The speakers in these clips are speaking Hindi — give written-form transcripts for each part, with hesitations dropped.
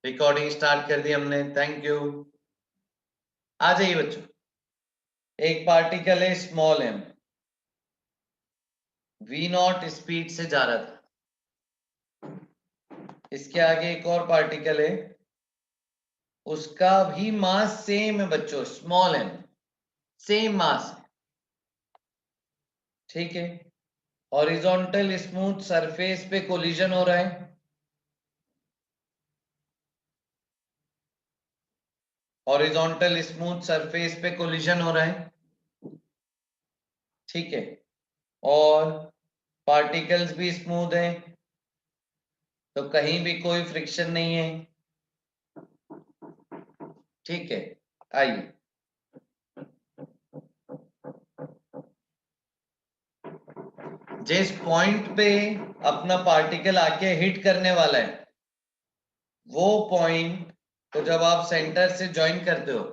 रिकॉर्डिंग स्टार्ट कर दी हमने, थैंक यू। आ जाइए बच्चों, एक पार्टिकल है small M, V naught speed से जा रहा था। इसके आगे एक और पार्टिकल है, उसका भी मास सेम है बच्चों, स्मॉल एम, सेम मास है, ठीक है। हॉरिजॉन्टल स्मूथ सरफेस पे कोलिजन हो रहा है, हॉरिजॉन्टल स्मूथ सरफेस पे कोलिजन हो रहा है, ठीक है। और पार्टिकल्स भी स्मूथ हैं, तो कहीं भी कोई फ्रिक्शन नहीं है, ठीक है। आइए, जिस पॉइंट पे अपना पार्टिकल आके हिट करने वाला है, वो पॉइंट को जब आप सेंटर से ज्वाइन करते हो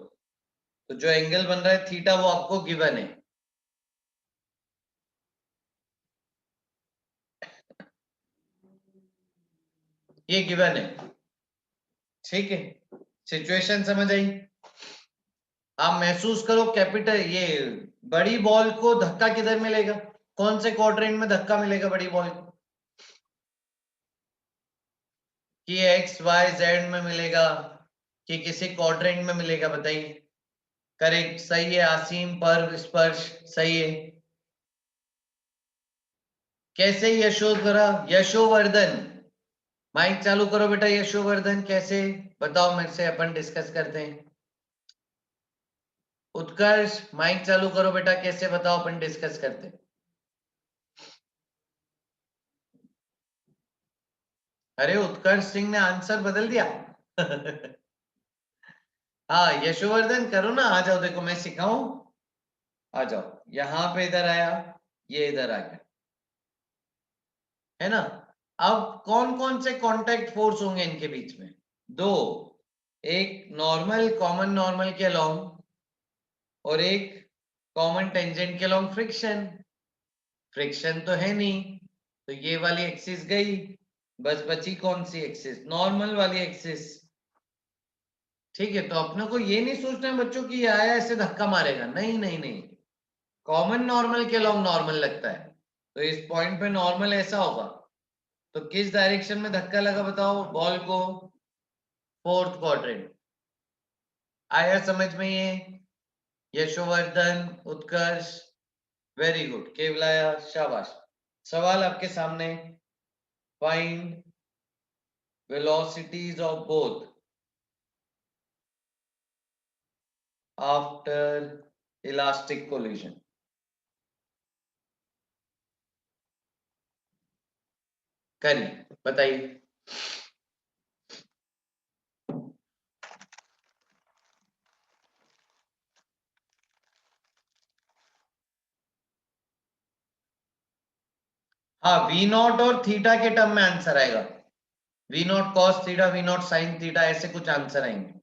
तो जो एंगल बन रहा है थीटा, वो आपको गिवन है। ये गिवन है, ठीक है। सिचुएशन समझ आई? आप महसूस करो, कैपिटल ये बड़ी बॉल को धक्का किधर मिलेगा, कौन से क्वाड्रेंट में धक्का मिलेगा बड़ी बॉल को? कि एक्स वाई जेड में मिलेगा कि किसी क्वाड्रेंट में मिलेगा, बताइए। करेक्ट, सही है आसीम, पर्व स्पर्श, सही है। कैसे यशोवर्धन, माइक चालू करो बेटा। यशोवर्धन कैसे, बताओ मेरे से, अपन डिस्कस करते हैं। उत्कर्ष, माइक चालू करो बेटा, कैसे बताओ, अपन डिस्कस करते हैं। अरे उत्कर्ष सिंह ने आंसर बदल दिया। हाँ यशोवर्धन करो ना, आ जाओ, देखो मैं सिखाऊं, आ जाओ यहां पे, इधर आया, ये इधर आ गया, है ना। अब कौन कौन से कांटेक्ट फोर्स होंगे इनके बीच में? दो, एक नॉर्मल, कॉमन नॉर्मल के अलोंग, और एक कॉमन टेंजेंट के अलोंग फ्रिक्शन। फ्रिक्शन तो है नहीं, तो ये वाली एक्सिस गई, बस बची कौन सी एक्सिस? नॉर्मल वाली एक्सिस, ठीक है। तो अपने को ये नहीं सोचना है बच्चों कि ये आया ऐसे धक्का मारेगा, नहीं नहीं नहीं, कॉमन नॉर्मल के अलोंग नॉर्मल लगता है, तो इस पॉइंट पे नॉर्मल ऐसा होगा, तो किस डायरेक्शन में धक्का लगा बताओ बॉल को? Fourth quadrant. आया समझ में ये? यशोवर्धन, उत्कर्ष, वेरी गुड, केवलाया, शाबाश। सवाल आपके सामने, find velocities of both after elastic collision. करिए, बताइए। हाँ, वी नॉट और थीटा के टर्म में आंसर आएगा, V naught cos theta, V naught sine theta, ऐसे कुछ आंसर आएंगे।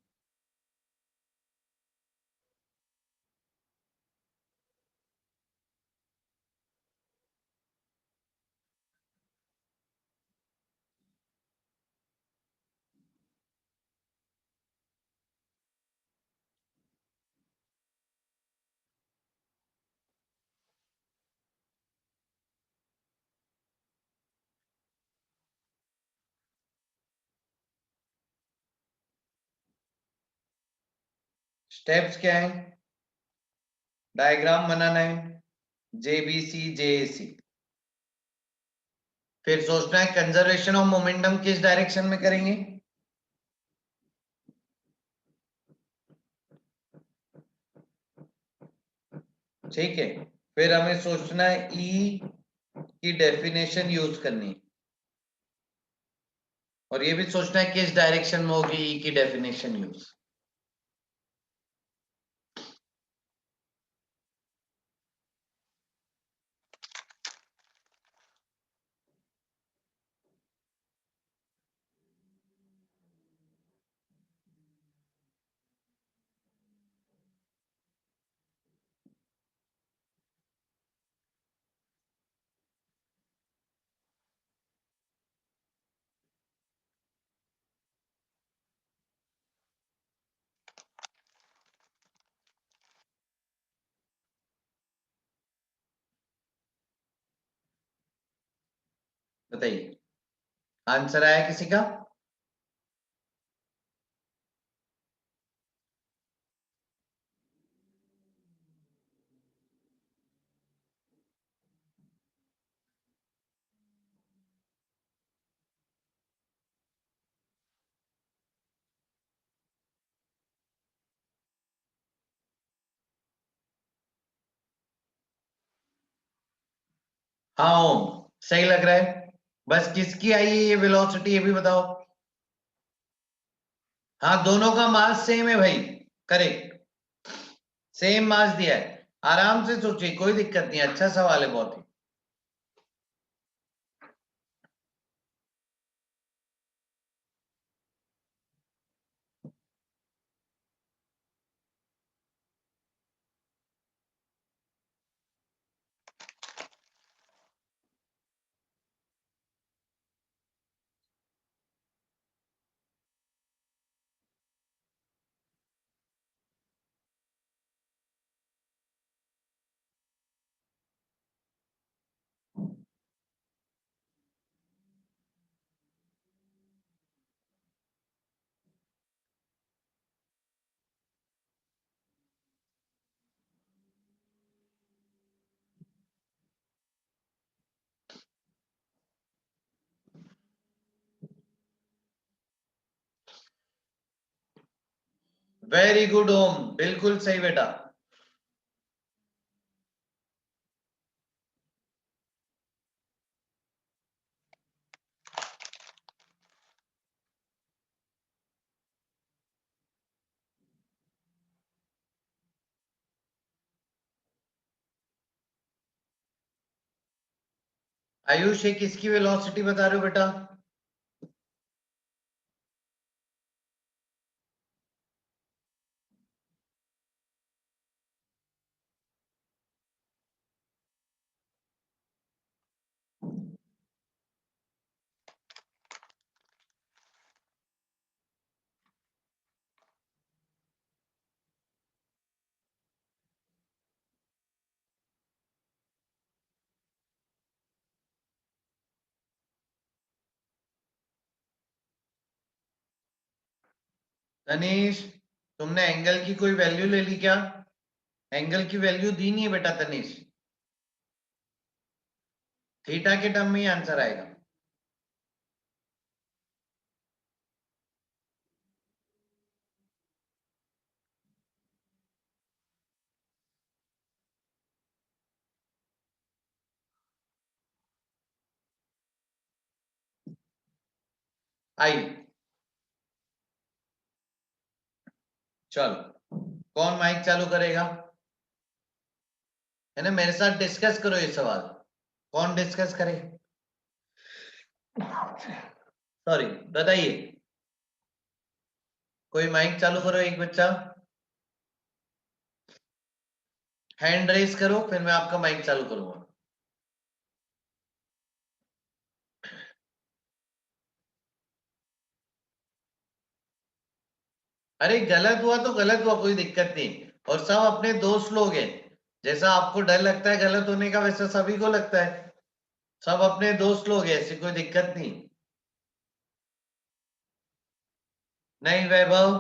स्टेप्स क्या है? डायग्राम बनाना है, जेबीसी जेएसी, फिर सोचना है कंजर्वेशन ऑफ मोमेंटम किस डायरेक्शन में करेंगे, ठीक है। फिर हमें सोचना है ई की डेफिनेशन यूज करनी, और ये भी सोचना है किस डायरेक्शन में होगी ई की डेफिनेशन यूज। बताइए, आंसर आया किसी का? हाँ ओम, सही लग रहा है। बस किसकी आई है ये वेलोसिटी, ये भी बताओ। हाँ, दोनों का मास सेम है भाई, करेक्ट, सेम मास दिया है। आराम से सोचिए, कोई दिक्कत नहीं, अच्छा सवाल है बहुत ही। वेरी गुड ओम, बिल्कुल सही बेटा। आयुष, ये किसकी वेलोसिटी बता रहे हो बेटा? तनीष, तुमने एंगल की कोई वैल्यू ले ली क्या? एंगल की वैल्यू दी नहीं है बेटा तनीष। थीटा के टर्म में ही आंसर आएगा। आई, चलो, कौन माइक चालू करेगा? है ना, मेरे साथ डिस्कस करो ये सवाल। कौन डिस्कस करे? सॉरी, बताइए। कोई माइक चालू करो, एक बच्चा। हैंड रेस करो, फिर मैं आपका माइक चालू करूंगा। अरे गलत हुआ तो गलत हुआ, कोई दिक्कत नहीं। और सब अपने दोस्त लोग हैं। जैसा आपको डर लगता है गलत होने का, वैसा सभी को लगता है। सब अपने दोस्त लोग हैं, ऐसी कोई दिक्कत नहीं। नहीं वैभव,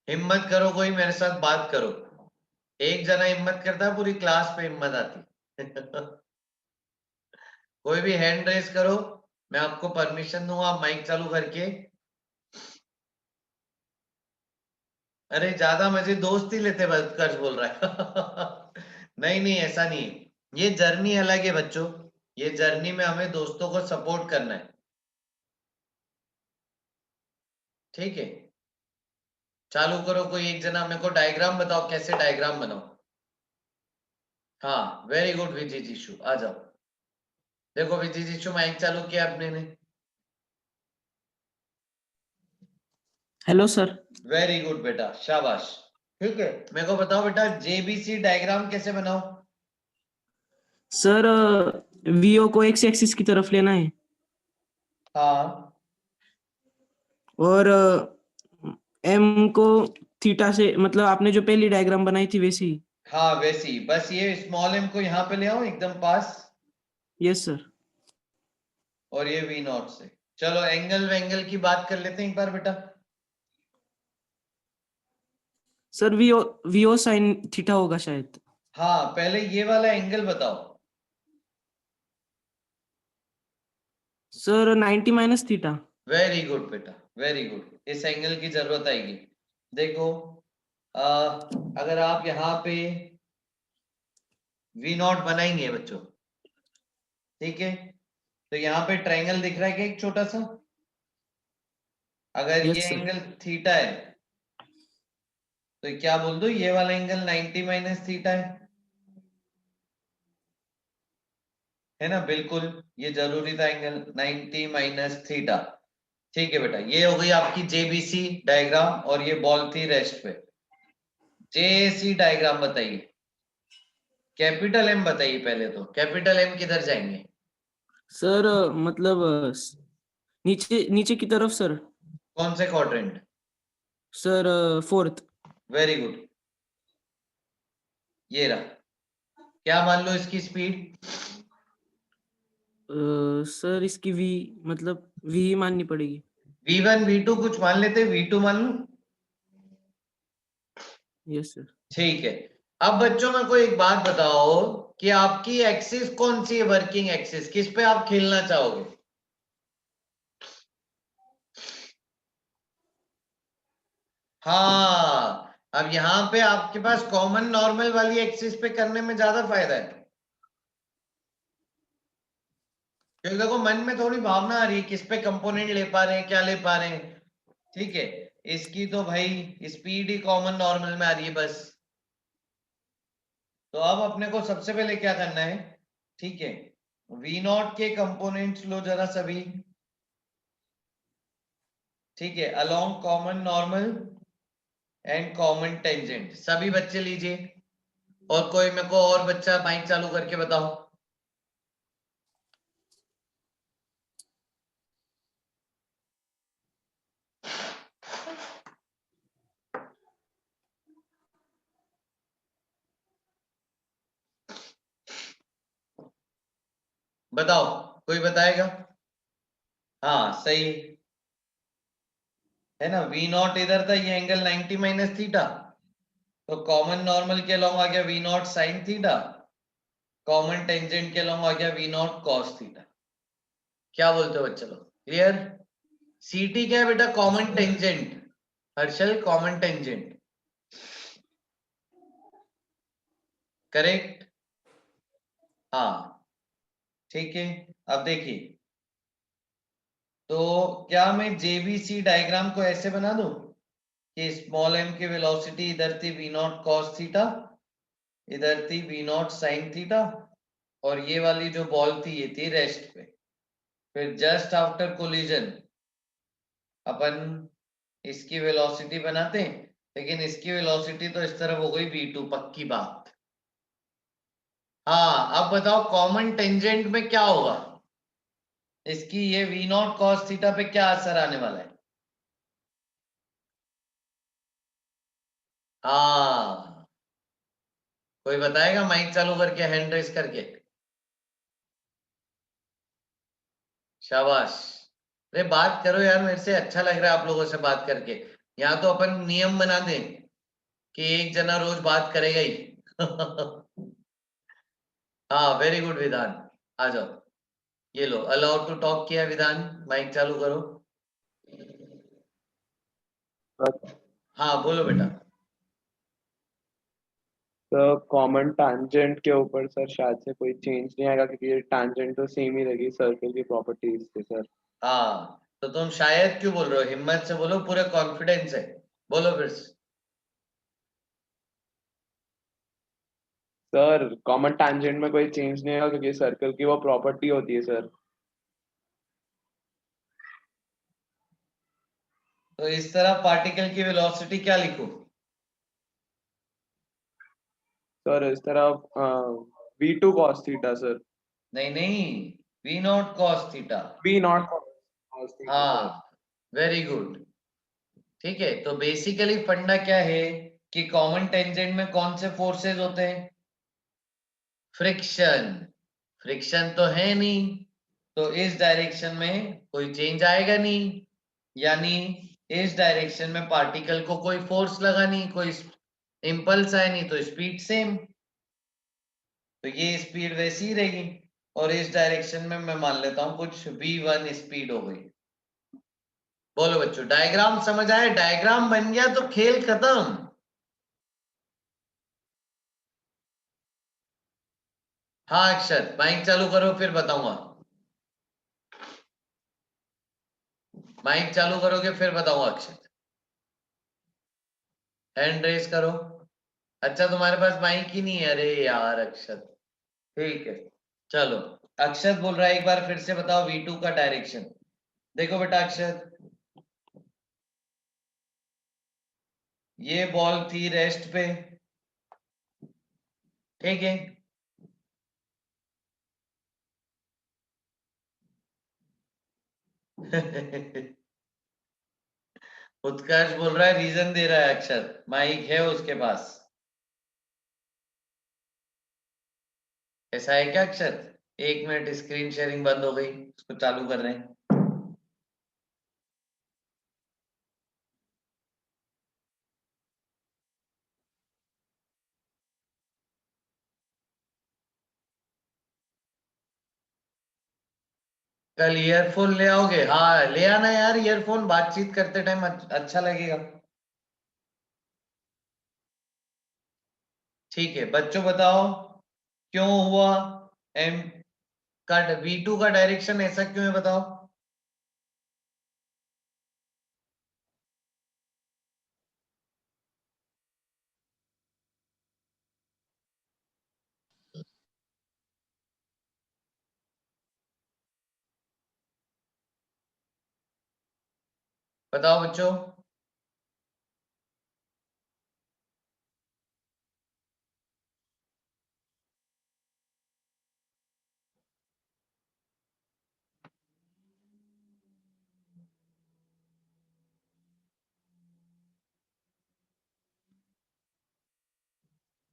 हिम्मत करो, कोई मेरे साथ बात करो। एक जना हिम्मत करता है, पूरी क्लास पे हिम्मत आती। कोई भी हैंड रेस करो, मैं आपको परमिशन दूंगा माइक चालू करके। अरे ज्यादा मजे दोस्त ही लेते, बस कर्ज बोल रहा है। नहीं नहीं, ऐसा नहीं है, ये जर्नी अलग है बच्चों। ये जर्नी में हमें दोस्तों को सपोर्ट करना है। ठीक है, चालू करो। कोई एक जना मेरे को डायग्राम बताओ, कैसे डायग्राम बनाओ। हाँ, वेरी गुड विजय जीशु, आ जाओ। देखो विजय जीशु, माइक चालू किया आपने ने। Hello sir. वेरी गुड बेटा, शाबाश। ठीक है, मेरे को बताओ बेटा, जेबीसी डायग्राम कैसे बनाओ? सर वीओ को एक्स एक्सिस की तरफ लेना है हाँ और एम को थीटा से, मतलब आपने जो पहली डायग्राम बनाई थी वैसी। हाँ, वैसी, बस ये स्मॉल एम को यहाँ पे ले आओ एकदम पास। Yes sir. और ये वी नॉट से। चलो एंगल वेंगल की बात कर लेते हैं एक बार बेटा। सर वीओ साइन थीटा होगा शायद। हाँ पहले ये वाला एंगल बताओ। Sir 90 minus theta. Very good बेटा, वेरी गुड। इस एंगल की जरूरत आएगी। देखो अगर आप यहाँ पे वी नॉट बनाएंगे बच्चों, ठीक है, तो यहाँ पे ट्रायंगल दिख रहा है क्या एक छोटा सा? अगर ये यस सर। एंगल थीटा है तो क्या बोल दो, ये वाला एंगल 90 माइनस थीटा है ना? बिल्कुल, ये जरूरी था एंगल 90 माइनस थीटा। ठीक है बेटा, ये हो गई आपकी जेबीसी डायग्राम और ये बॉल थी रेस्ट पे। जेएसी डायग्राम बताइए। कैपिटल एम बताइए पहले, तो कैपिटल एम किधर जाएंगे? सर मतलब नीचे नीचे की तरफ सर। कौन से quadrant? Sir fourth. Very good, ये रहा। क्या मान लो इसकी स्पीड? सर इसकी वी मतलब वी ही माननी पड़ेगी। v1 v2 कुछ मान लेते, v2 मान लो। Yes sir. ठीक है। अब बच्चों में कोई एक बात बताओ कि आपकी एक्सिस कौन सी है, वर्किंग एक्सिस किस पे आप खेलना चाहोगे? हाँ, अब यहाँ पे आपके पास कॉमन नॉर्मल वाली एक्सिस पे करने में ज्यादा फायदा है, क्योंकि देखो मन में थोड़ी भावना आ रही है किस पे कंपोनेंट ले पा रहे हैं, क्या ले पा रहे हैं। ठीक है, इसकी तो भाई स्पीड ही कॉमन नॉर्मल में आ रही है बस। तो अब अपने को सबसे पहले क्या करना है, ठीक है, वी नॉट के कंपोनेंट्स लो जरा सभी। ठीक है, along common normal and common tangent सभी बच्चे लीजिए। और कोई मेरे को और बच्चा माइक चालू करके बताओ। बताओ, कोई बताएगा? हाँ सही है ना, वी नॉट इधर था, ये एंगल 90 माइनस थीटा, तो कॉमन नॉर्मल के अलॉन्ग आ गया V naught sine theta, common tangent के अलॉन्ग आ गया वी नॉट कॉस थीटा। क्या बोलते हो बच्चे लोग, क्लियर? सीटी क्या है बेटा? Common tangent. Harshal, common tangent, correct? हाँ ठीक है। अब देखिए, तो क्या मैं जेबीसी डायग्राम को ऐसे बना दूं कि स्मॉल एम की वेलोसिटी इधर थी वी नॉट कॉस थीटा, इधर थी वी नॉट साइन थीटा, और ये वाली जो बॉल थी ये थी रेस्ट पे। फिर जस्ट आफ्टर कोलिजन अपन इसकी वेलोसिटी बनाते हैं, लेकिन इसकी वेलोसिटी तो इस तरफ हो गई v2, पक्की बात। हाँ अब बताओ कॉमन टेंजेंट में क्या होगा, इसकी ये वी नॉट कॉस थीटा पे क्या असर आने वाला है? हाँ, कोई बताएगा माइक चालू करके, हैंड रेस करके? शाबाश। अरे बात करो यार, मेरे से अच्छा लग रहा है आप लोगों से बात करके। यहाँ तो अपन नियम बना दें कि एक जना रोज बात करेगा ही। हाँ वेरी गुड विधान, आ जाओ। ये लो अलाउ टू टॉक किया विधान, माइक चालू करो। हाँ बोलो बेटा। तो कॉमन टैंजेंट के ऊपर सर शायद से कोई चेंज नहीं आएगा क्योंकि ये टैंजेंट तो सेम ही रहेगी सर्कल की प्रॉपर्टीज से सर। हाँ तो तुम शायद क्यों बोल रहे हो, हिम्मत से बोलो, पूरे कॉन्फिडेंस है, बोलो फिर से। सर कॉमन टैंजेंट में कोई चेंज नहीं आएगा क्योंकि सर्कल की वो प्रॉपर्टी होती है सर। तो इस तरह पार्टिकल की वेलोसिटी क्या लिखूं? सर इस तरह v2 cos थीटा सर। नहीं नहीं, V naught cos theta. v naught cos theta sir. हाँ वेरी गुड। ठीक है, तो बेसिकली फंडा क्या है कि कॉमन टेंजेंट में कौन से फोर्सेस होते हैं? फ्रिक्शन। फ्रिक्शन तो है नहीं, तो इस डायरेक्शन में कोई चेंज आएगा नहीं, यानी इस डायरेक्शन में पार्टिकल को कोई फोर्स लगा नहीं, कोई इंपल्स आया नहीं, तो स्पीड सेम, तो ये स्पीड वैसी ही रहेगी। और इस डायरेक्शन में मैं मान लेता हूं कुछ v1 स्पीड हो गई। बोलो बच्चों, डायग्राम समझ आए? डायग्राम बन गया तो खेल खत्म। हाँ अक्षर, माइक चालू करो फिर बताऊंगा। माइक चालू करोगे फिर बताऊंगा अक्षर। हैंड रेस करो। अच्छा तुम्हारे पास माइक ही नहीं है, अरे यार अक्षर। ठीक है चलो, अक्षर बोल रहा है एक बार फिर से बताओ v2 का डायरेक्शन। देखो बेटा अक्षर, ये बॉल थी रेस्ट पे, ठीक है। उत्कर्ष बोल रहा है रीजन दे रहा है अक्षर, माइक है उसके पास। ऐसा है क्या अक्षर? एक मिनट, स्क्रीन शेयरिंग बंद हो गई, उसको चालू कर रहे हैं। कल ईयरफोन ले आओगे? हाँ ले आना यार, ईयरफोन बातचीत करते टाइम अच्छा लगेगा। ठीक है बच्चों बताओ, क्यों हुआ एम का v2 का डायरेक्शन ऐसा क्यों है बताओ। बताओ बच्चों।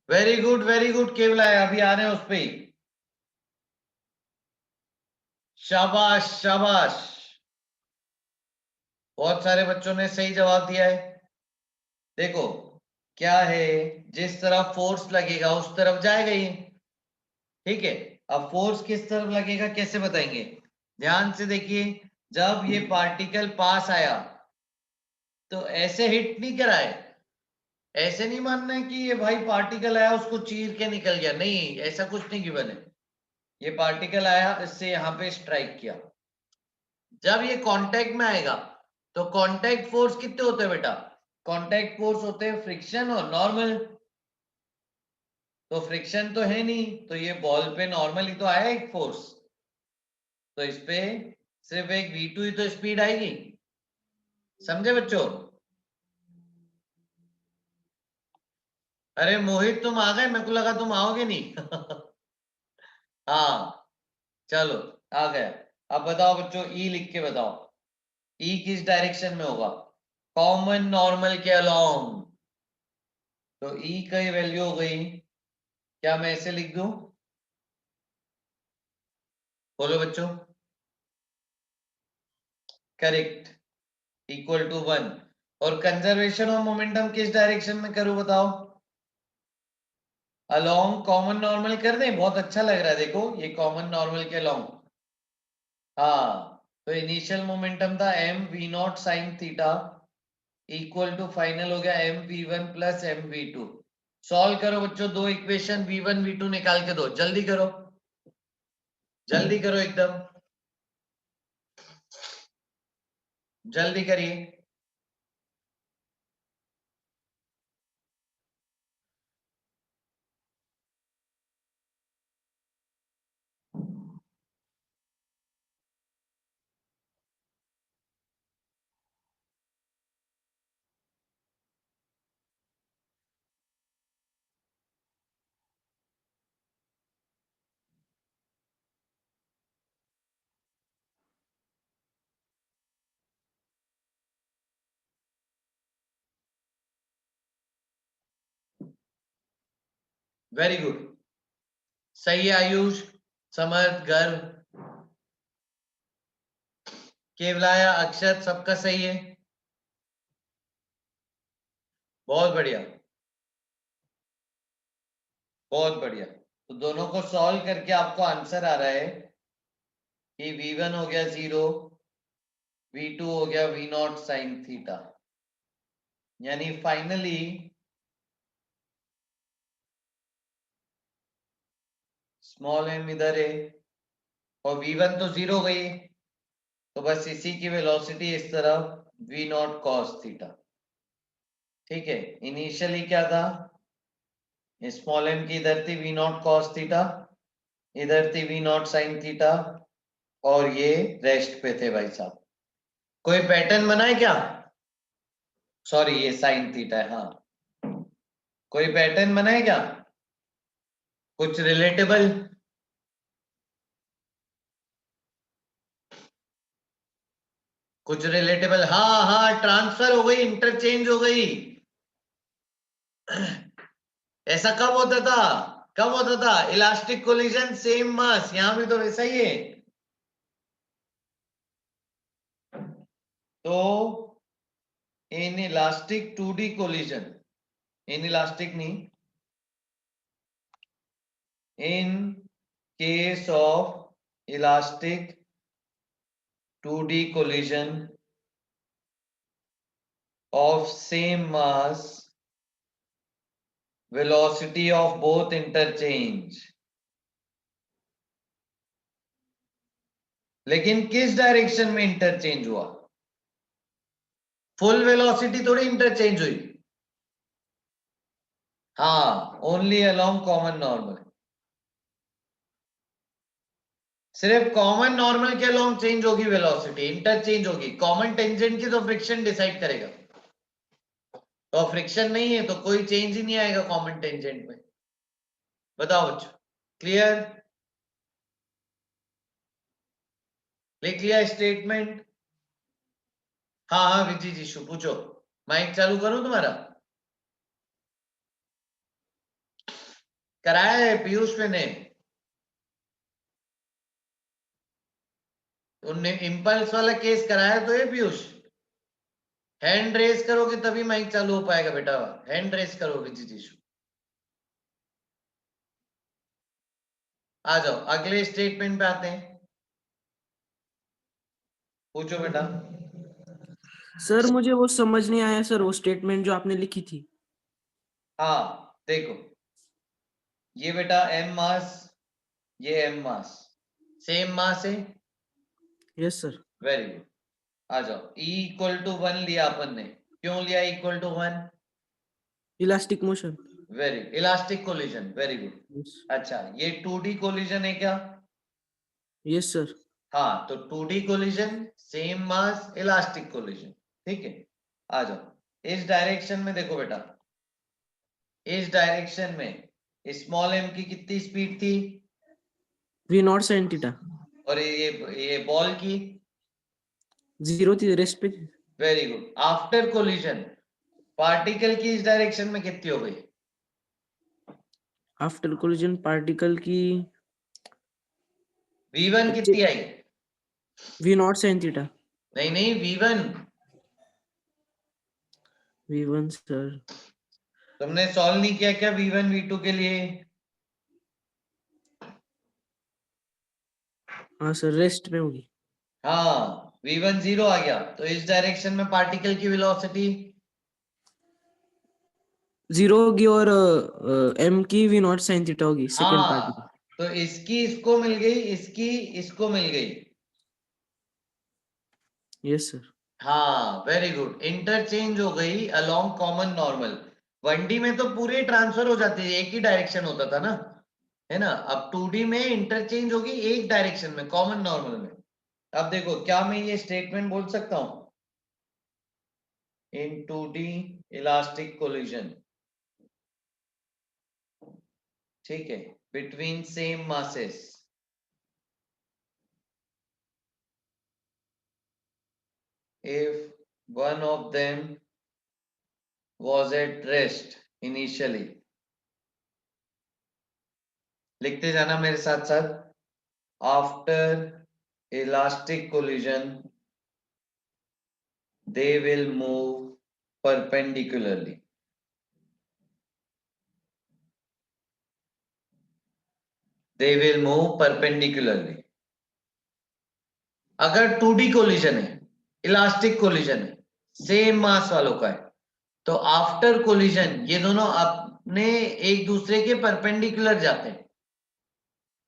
वेरी गुड केवल है, अभी आ रहे हैं उस पे ही। शाबाश शाबाश, बहुत सारे बच्चों ने सही जवाब दिया है। देखो क्या है, जिस तरफ फोर्स लगेगा उस तरफ जाएगा ये, ठीक है। अब फोर्स किस तरफ लगेगा कैसे बताएंगे? ध्यान से देखिए, जब ये पार्टिकल पास आया तो ऐसे हिट नहीं कराए, ऐसे नहीं मानना है कि ये भाई पार्टिकल आया उसको चीर के निकल गया, नहीं ऐसा कुछ नहीं गिवन है। ये पार्टिकल आया, इससे यहाँ पे स्ट्राइक किया, जब ये कांटेक्ट में आएगा तो कांटेक्ट फोर्स कितने होते हैं बेटा? कांटेक्ट फोर्स होते हैं फ्रिक्शन और नॉर्मल, तो फ्रिक्शन तो है नहीं, तो ये बॉल पे नॉर्मल ही तो आया एक फोर्स, तो इस पे सिर्फ एक v2 ही तो स्पीड आएगी। समझे बच्चों? अरे मोहित तुम आ गए, मेरे को लगा तुम आओगे नहीं। हाँ चलो, आ गया। अब बताओ बच्चों, ई लिख के बताओ, ई किस डायरेक्शन में होगा? कॉमन नॉर्मल के अलोंग, तो ई की वैल्यू हो गई, क्या मैं ऐसे लिख दूं? बोलो बच्चों। Correct, equal to 1। और कंजर्वेशन ऑफ मोमेंटम किस डायरेक्शन में करूं बताओ? अलोंग कॉमन नॉर्मल कर दें, बहुत अच्छा लग रहा है देखो ये कॉमन नॉर्मल के अलोंग। हाँ, तो इनिशियल मोमेंटम था M V naught sine theta equal to final हो गया M V one plus M V two. Solve करो बच्चों, दो equation V one V two निकाल के दो, जल्दी करो, जल्दी करो एकदम, जल्दी करिए। वेरी गुड, सही है आयुष। समर्थ, गर्व, केवलाया, अक्षत, सबका सही है? बहुत बढ़िया, बहुत बढ़िया। तो दोनों को सॉल्व करके आपको आंसर आ रहा है कि v1 हो गया 0, v2 हो गया v0 sin थीटा। यानी फाइनली स्मॉल m इधर है और v1 तो 0 गई, तो बस इसी की वेलोसिटी इस तरफ v0 cos थीटा। ठीक है, इनिशियली क्या था, स्मॉल m की इधर थी v0 cos थीटा, इधर थी v0 sin थीटा, और ये रेस्ट पे थे भाई साहब। कोई पैटर्न बना है क्या? सॉरी, ये sin थीटा है। हाँ, कोई पैटर्न बना है क्या? कुछ रिलेटेबल? कुछ रिलेटेबल? हाँ हाँ, ट्रांसफर हो गई, इंटरचेंज हो गई। ऐसा कब होता था? कब होता था? इलास्टिक कोलिजन, सेम मास, यहां भी तो वैसा ही है। तो inelastic 2D collision, inelastic नहीं, in case of elastic 2D collision of same mass, velocity of both interchange। लेकिन किस डायरेक्शन में इंटरचेंज हुआ? फुल वेलोसिटी थोड़ी इंटरचेंज हुई। हाँ, ओनली अलोंग कॉमन नॉर्मल। सिर्फ कॉमन नॉर्मल के अलोंग चेंज होगी वेलोसिटी, इंटरचेंज होगी। कॉमन टेंजेंट की तो फ्रिक्शन डिसाइड करेगा, तो फ्रिक्शन नहीं है तो कोई चेंज ही नहीं आएगा कॉमन टेंजेंट में। बताओ बच्चों, क्लियर? लिख लिया स्टेटमेंट? हाँ हाँ विजी जी, शु पूछो। माइक चालू करूं तुम्हारा? कराया है पीयूष ने उनने इंपल्स वाला केस कराया तो है पीयूष। हैंड रेस करोगे तभी माइक चालू हो पाएगा बेटा, हैंड रेस करो विजी जी। आ जाओ, अगले स्टेटमेंट पे आते हैं। पूछो बेटा। सर मुझे वो समझ नहीं आया सर, वो स्टेटमेंट जो आपने लिखी थी। हाँ देखो, ये बेटा m मास, ये m मास, सेम मास है। Yes sir. वेरी गुड, आ जाओ। E इक्वल टू 1 लिया अपन ने, क्यों लिया equal to 1? Elastic motion. Very, elastic collision, very good. अच्छा, ये 2D कोलिजन है क्या? Yes sir. हाँ, तो 2D collision, same mass, elastic collision. ठीक है, आ जाओ इस डायरेक्शन में। देखो बेटा, इस डायरेक्शन में स्मॉल m की कितनी स्पीड थी? v0 sin theta. और ये बॉल की? 0 थी, रेस्ट पे थी। Very good. After collision particle की इस डायरेक्शन में कितनी हो गई? आफ्टर कोलिजन पार्टिकल की v1 कितनी आई? v0 sin theta. नहीं नहीं, v1। v1 sir. तुमने सॉल्व नहीं किया क्या v1 v2 के लिए? हाँ सर, रेस्ट में होगी। हाँ, v1 0 आ गया, तो इस डायरेक्शन में पार्टिकल की वेलोसिटी 0 होगी और m की v0 sin थीटा होगी सेकेंड पार्ट में। हाँ, तो इसकी इसको मिल गई, इसकी इसको मिल गई। Yes sir. हाँ वेरी गुड, इंटरचेंज हो गई अलोंग कॉमन नॉर्मल। 1D में तो पूरे ट्रांसफर हो जाते थे, एक ही डायरेक्शन होता था ना, है ना। अब 2D में इंटरचेंज होगी एक डायरेक्शन में, कॉमन नॉर्मल में। अब देखो, क्या मैं ये स्टेटमेंट बोल सकता हूं? इन 2D इलास्टिक कोलिजन, ठीक है, between same masses, if one of them was at rest initially, लिखते जाना मेरे साथ साथ। after elastic collision they will move perpendicularly. They will move perpendicularly. अगर 2D कोलिजन है, इलास्टिक कोलिजन है, सेम मास वालों का है, तो आफ्टर कोलिजन ये दोनों अपने एक दूसरे के परपेंडिकुलर जाते हैं.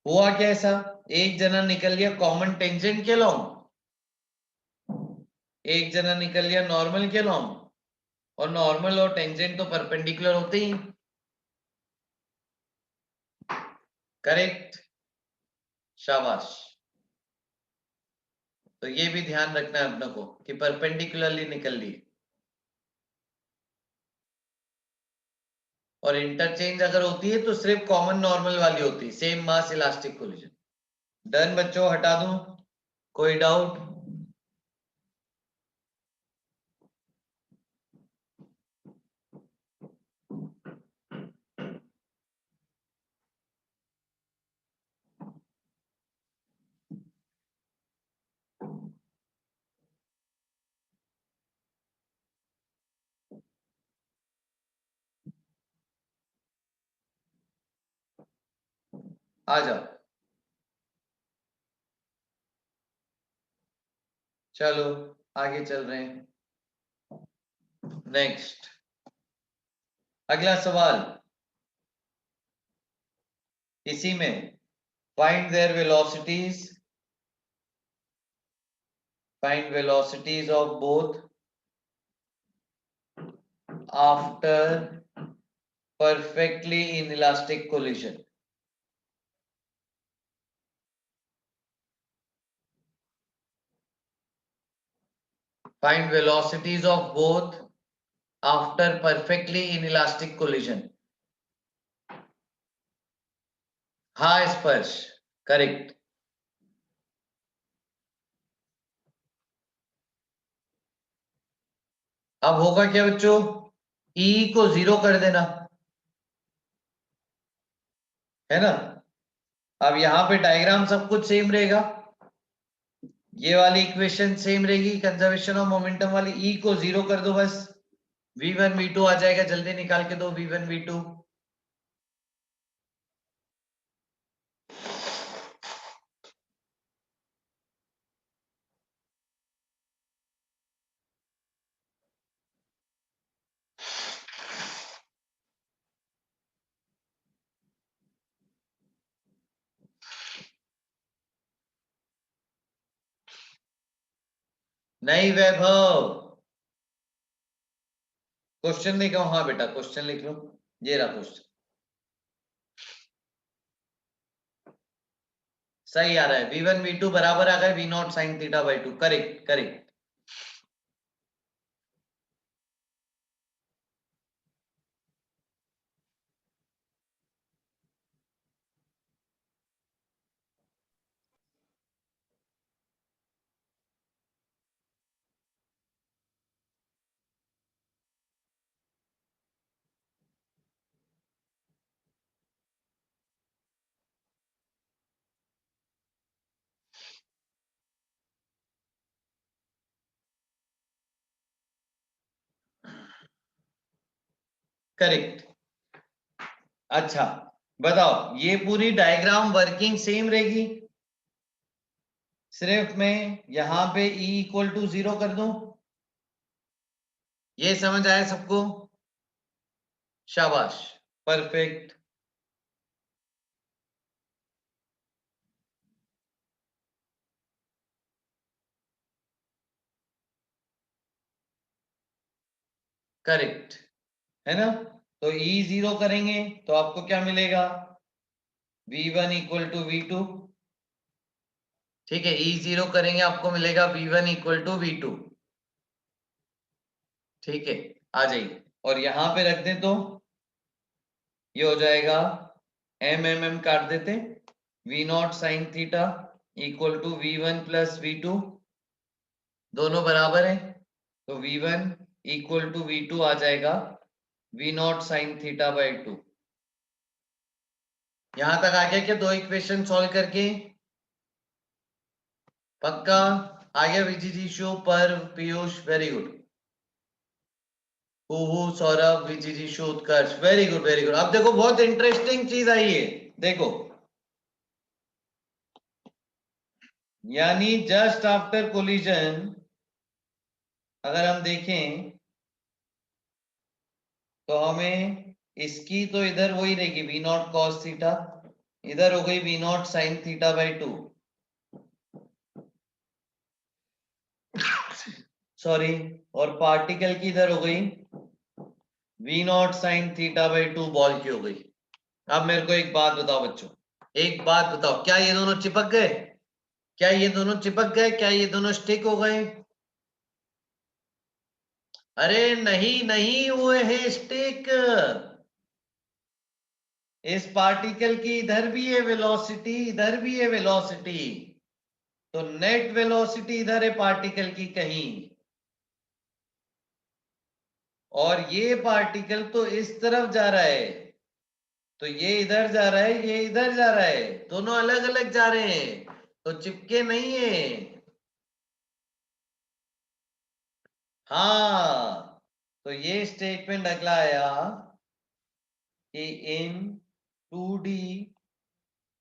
हुआ क्या ऐसा? एक जना निकल लिया कॉमन टेंजेंट के लॉन्ग, एक जना निकल लिया नॉर्मल के लॉन्ग, और नॉर्मल और टेंजेंट तो परपेंडिकुलर होते ही. करेक्ट, शाबाश. तो ये भी ध्यान रखना है अपनों को कि परपेंडिकुलरली निकल लिए. और इंटरचेंज अगर होती है तो सिर्फ कॉमन नॉर्मल वाली होती है, same mass elastic collision. Done बच्चों, हटा दूं? कोई डाउट? आ जाओ. चलो आगे चल रहे हैं. नेक्स्ट, अगला सवाल इसी में, find there velocities, find velocities of both after perfectly inelastic collision. Find velocities of both after perfectly inelastic collision. हाँ स्पर्श, करेक्ट. अब होगा क्या बच्चों? E को 0 कर देना, है ना? अब यहाँ पे डायग्राम सब कुछ सेम रहेगा, ये वाली इक्वेशन सेम रहेगी, कंजर्वेशन ऑफ मोमेंटम वाली. E को 0 कर दो बस, v1 v2 आ जाएगा. जल्दी निकाल के दो v1 v2. नहीं वैभव, क्वेश्चन लिखो. हाँ बेटा क्वेश्चन लिख लो, ये रहा क्वेश्चन. सही आ रहा है. v1 v2 बराबर आ गए v0 sin theta by 2. Correct correct. Correct. अच्छा बताओ, ये पूरी डायग्राम वर्किंग सेम रहेगी, सिर्फ मैं यहां पे E इक्वल टू 0 कर दूं. ये समझ आया सबको? शाबाश, परफेक्ट. करेक्ट है ना? तो E 0 करेंगे तो आपको क्या मिलेगा? v1 equal to v2. ठीक है, E 0 करेंगे आपको मिलेगा v1 इक्वल टू v2. ठीक है, आ जाइए. और यहां पे रख दें तो ये हो जाएगा m काट देते, v0 sin theta equal to v1 plus v2, दोनों बराबर है, तो v1 इक्वल टू v2 आ जाएगा v0 sin थीटा बाई 2. यहां तक आ गया क्या? दो इक्वेशन सॉल्व करके पक्का? आ गया विजिजीशु, पर पीयूष, वेरी गुड। सौरभ, विजिजीशु, उत्कर्ष, वेरी गुड वेरी गुड। अब देखो बहुत इंटरेस्टिंग चीज आई है, देखो यानी जस्ट आफ्टर कोलिजन अगर हम देखें तो हमें इसकी तो इधर वही रहेगी वी नॉट कॉस थीटा, इधर हो गई V naught sine theta by 2, sorry, और पार्टिकल की इधर हो गई V naught sine theta by 2 ball की हो गई। अब मेरे को एक बात बताओ बच्चों, एक बात बताओ, क्या ये दोनों चिपक गए? क्या ये दोनों चिपक गए? क्या ये दोनों स्टिक हो गए? अरे नहीं नहीं हुए हैं स्टिक। इस पार्टिकल की इधर भी है वेलोसिटी, इधर भी है वेलोसिटी, तो नेट वेलोसिटी इधर है पार्टिकल की कहीं, और ये पार्टिकल तो इस तरफ जा रहा है, तो ये इधर जा रहा है, ये इधर जा रहा है, दोनों अलग अलग जा रहे हैं, तो चिपके नहीं है। हाँ, तो ये स्टेटमेंट अगला आया कि इन 2D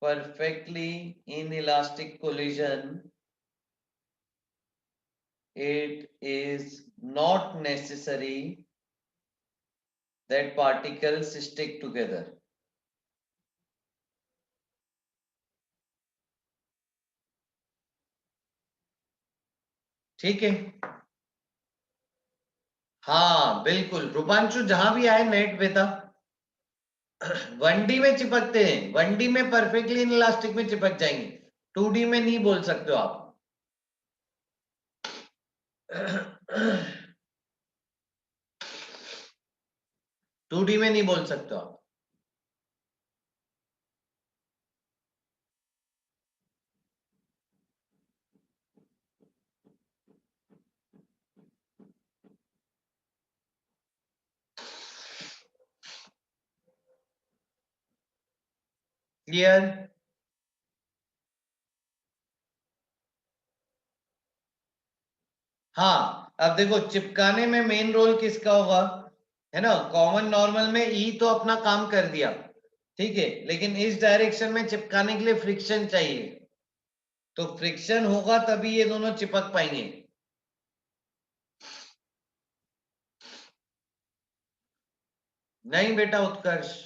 perfectly inelastic collision it is not necessary that particles stick together. ठीक है? हाँ बिल्कुल रूपांशु, जहां भी आए नेट बेटा 1D में चिपकते हैं, 1D में परफेक्टली इनइलास्टिक में चिपक जाएंगे, 2D में नहीं बोल सकते हो आप। 2D में नहीं बोल सकते हो आप। क्लियर? हाँ, अब देखो चिपकाने में मेन रोल किसका होगा, है ना? कॉमन नॉर्मल में ई तो अपना काम कर दिया, ठीक है, लेकिन इस डायरेक्शन में चिपकाने के लिए फ्रिक्शन चाहिए, तो फ्रिक्शन होगा तभी ये दोनों चिपक पाएंगे। नहीं बेटा उत्कर्ष,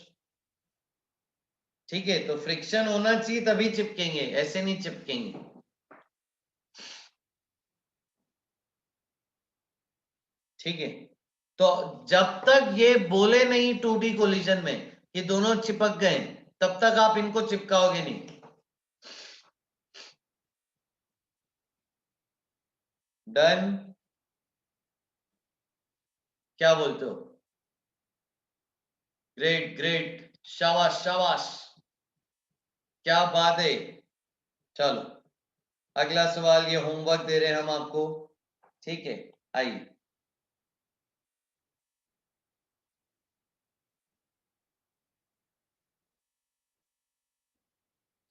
ठीक है, तो फ्रिक्शन होना चाहिए तभी चिपकेंगे, ऐसे नहीं चिपकेंगे। ठीक है, तो जब तक ये बोले नहीं 2D कोलिजन में कि दोनों चिपक गए, तब तक आप इनको चिपकाओगे नहीं। डन? क्या बोलते हो? ग्रेट ग्रेट, शाबाश शाबाश, क्या बात है। चलो अगला सवाल, ये होमवर्क दे रहे हैं हम आपको, ठीक है, आइए।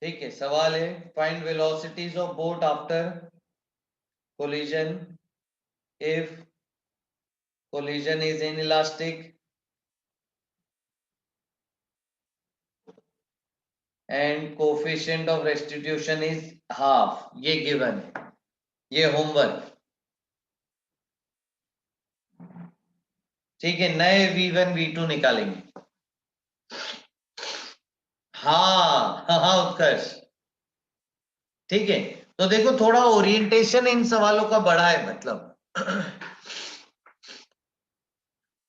ठीक है, सवाल है find velocities of boat after collision if collision is inelastic and coefficient of restitution is half, ये गिवन है, ये होमवर्क। ठीक है, नए V1 V2 निकालेंगे। हाँ हाँ हाँ उत्कर्ष, ठीक है, तो देखो थोड़ा ओरिएंटेशन इन सवालों का बड़ा है, मतलब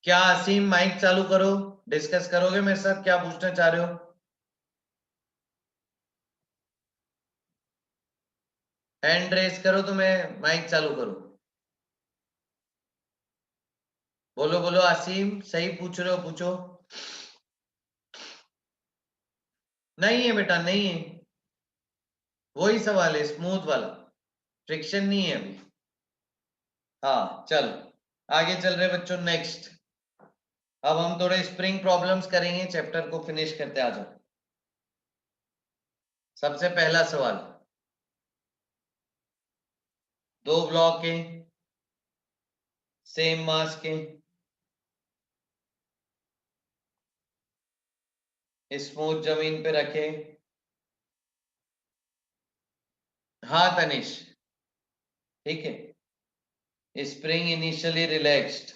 क्या असीम माइक चालू करो, डिस्कस करोगे मेरे साथ, क्या पूछना चाह रहे हो? हैंड रेस करो तो मैं माइक चालू करूं। बोलो बोलो असीम, सही पूछ रहे हो, पूछो। नहीं है बेटा, नहीं है, वही सवाल है स्मूथ वाला, फ्रिक्शन नहीं है अभी। हाँ चलो आगे चल रहे बच्चों, नेक्स्ट। अब हम थोड़े स्प्रिंग प्रॉब्लम्स करेंगे, चैप्टर को फिनिश करते आ जाओ। सबसे पहला सवाल, दो ब्लॉक है सेम मास के, स्मूथ जमीन पे रखे। हाँ तनिष, ठीक है। Spring initially relaxed,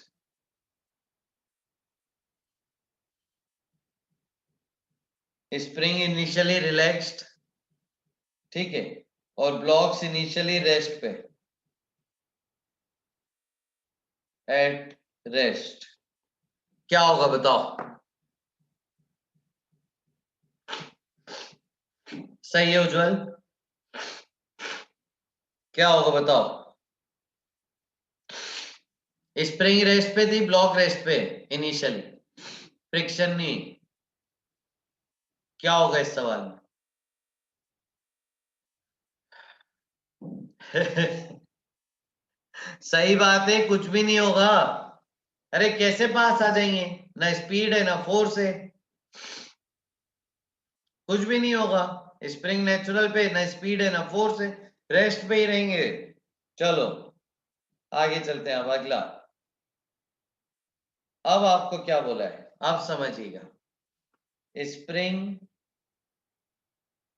spring initially relaxed, ठीक है, और ब्लॉक्स इनिशियली रेस्ट पे, एट रेस्ट। क्या होगा बताओ? सही है उज्जवल, क्या होगा बताओ? स्प्रिंग रेस्ट पे थी, ब्लॉक रेस्ट पे इनिशियली, फ्रिक्शन नहीं। क्या होगा इस सवाल में? सही बात है, कुछ भी नहीं होगा। अरे कैसे पास आ जाएंगे, ना स्पीड है ना फोर्स है, कुछ भी नहीं होगा। स्प्रिंग नेचुरल पे, ना स्पीड है ना फोर्स है, रेस्ट पे ही रहेंगे। चलो आगे चलते हैं। अब अगला, अब आपको क्या बोला है आप समझिएगा। Spring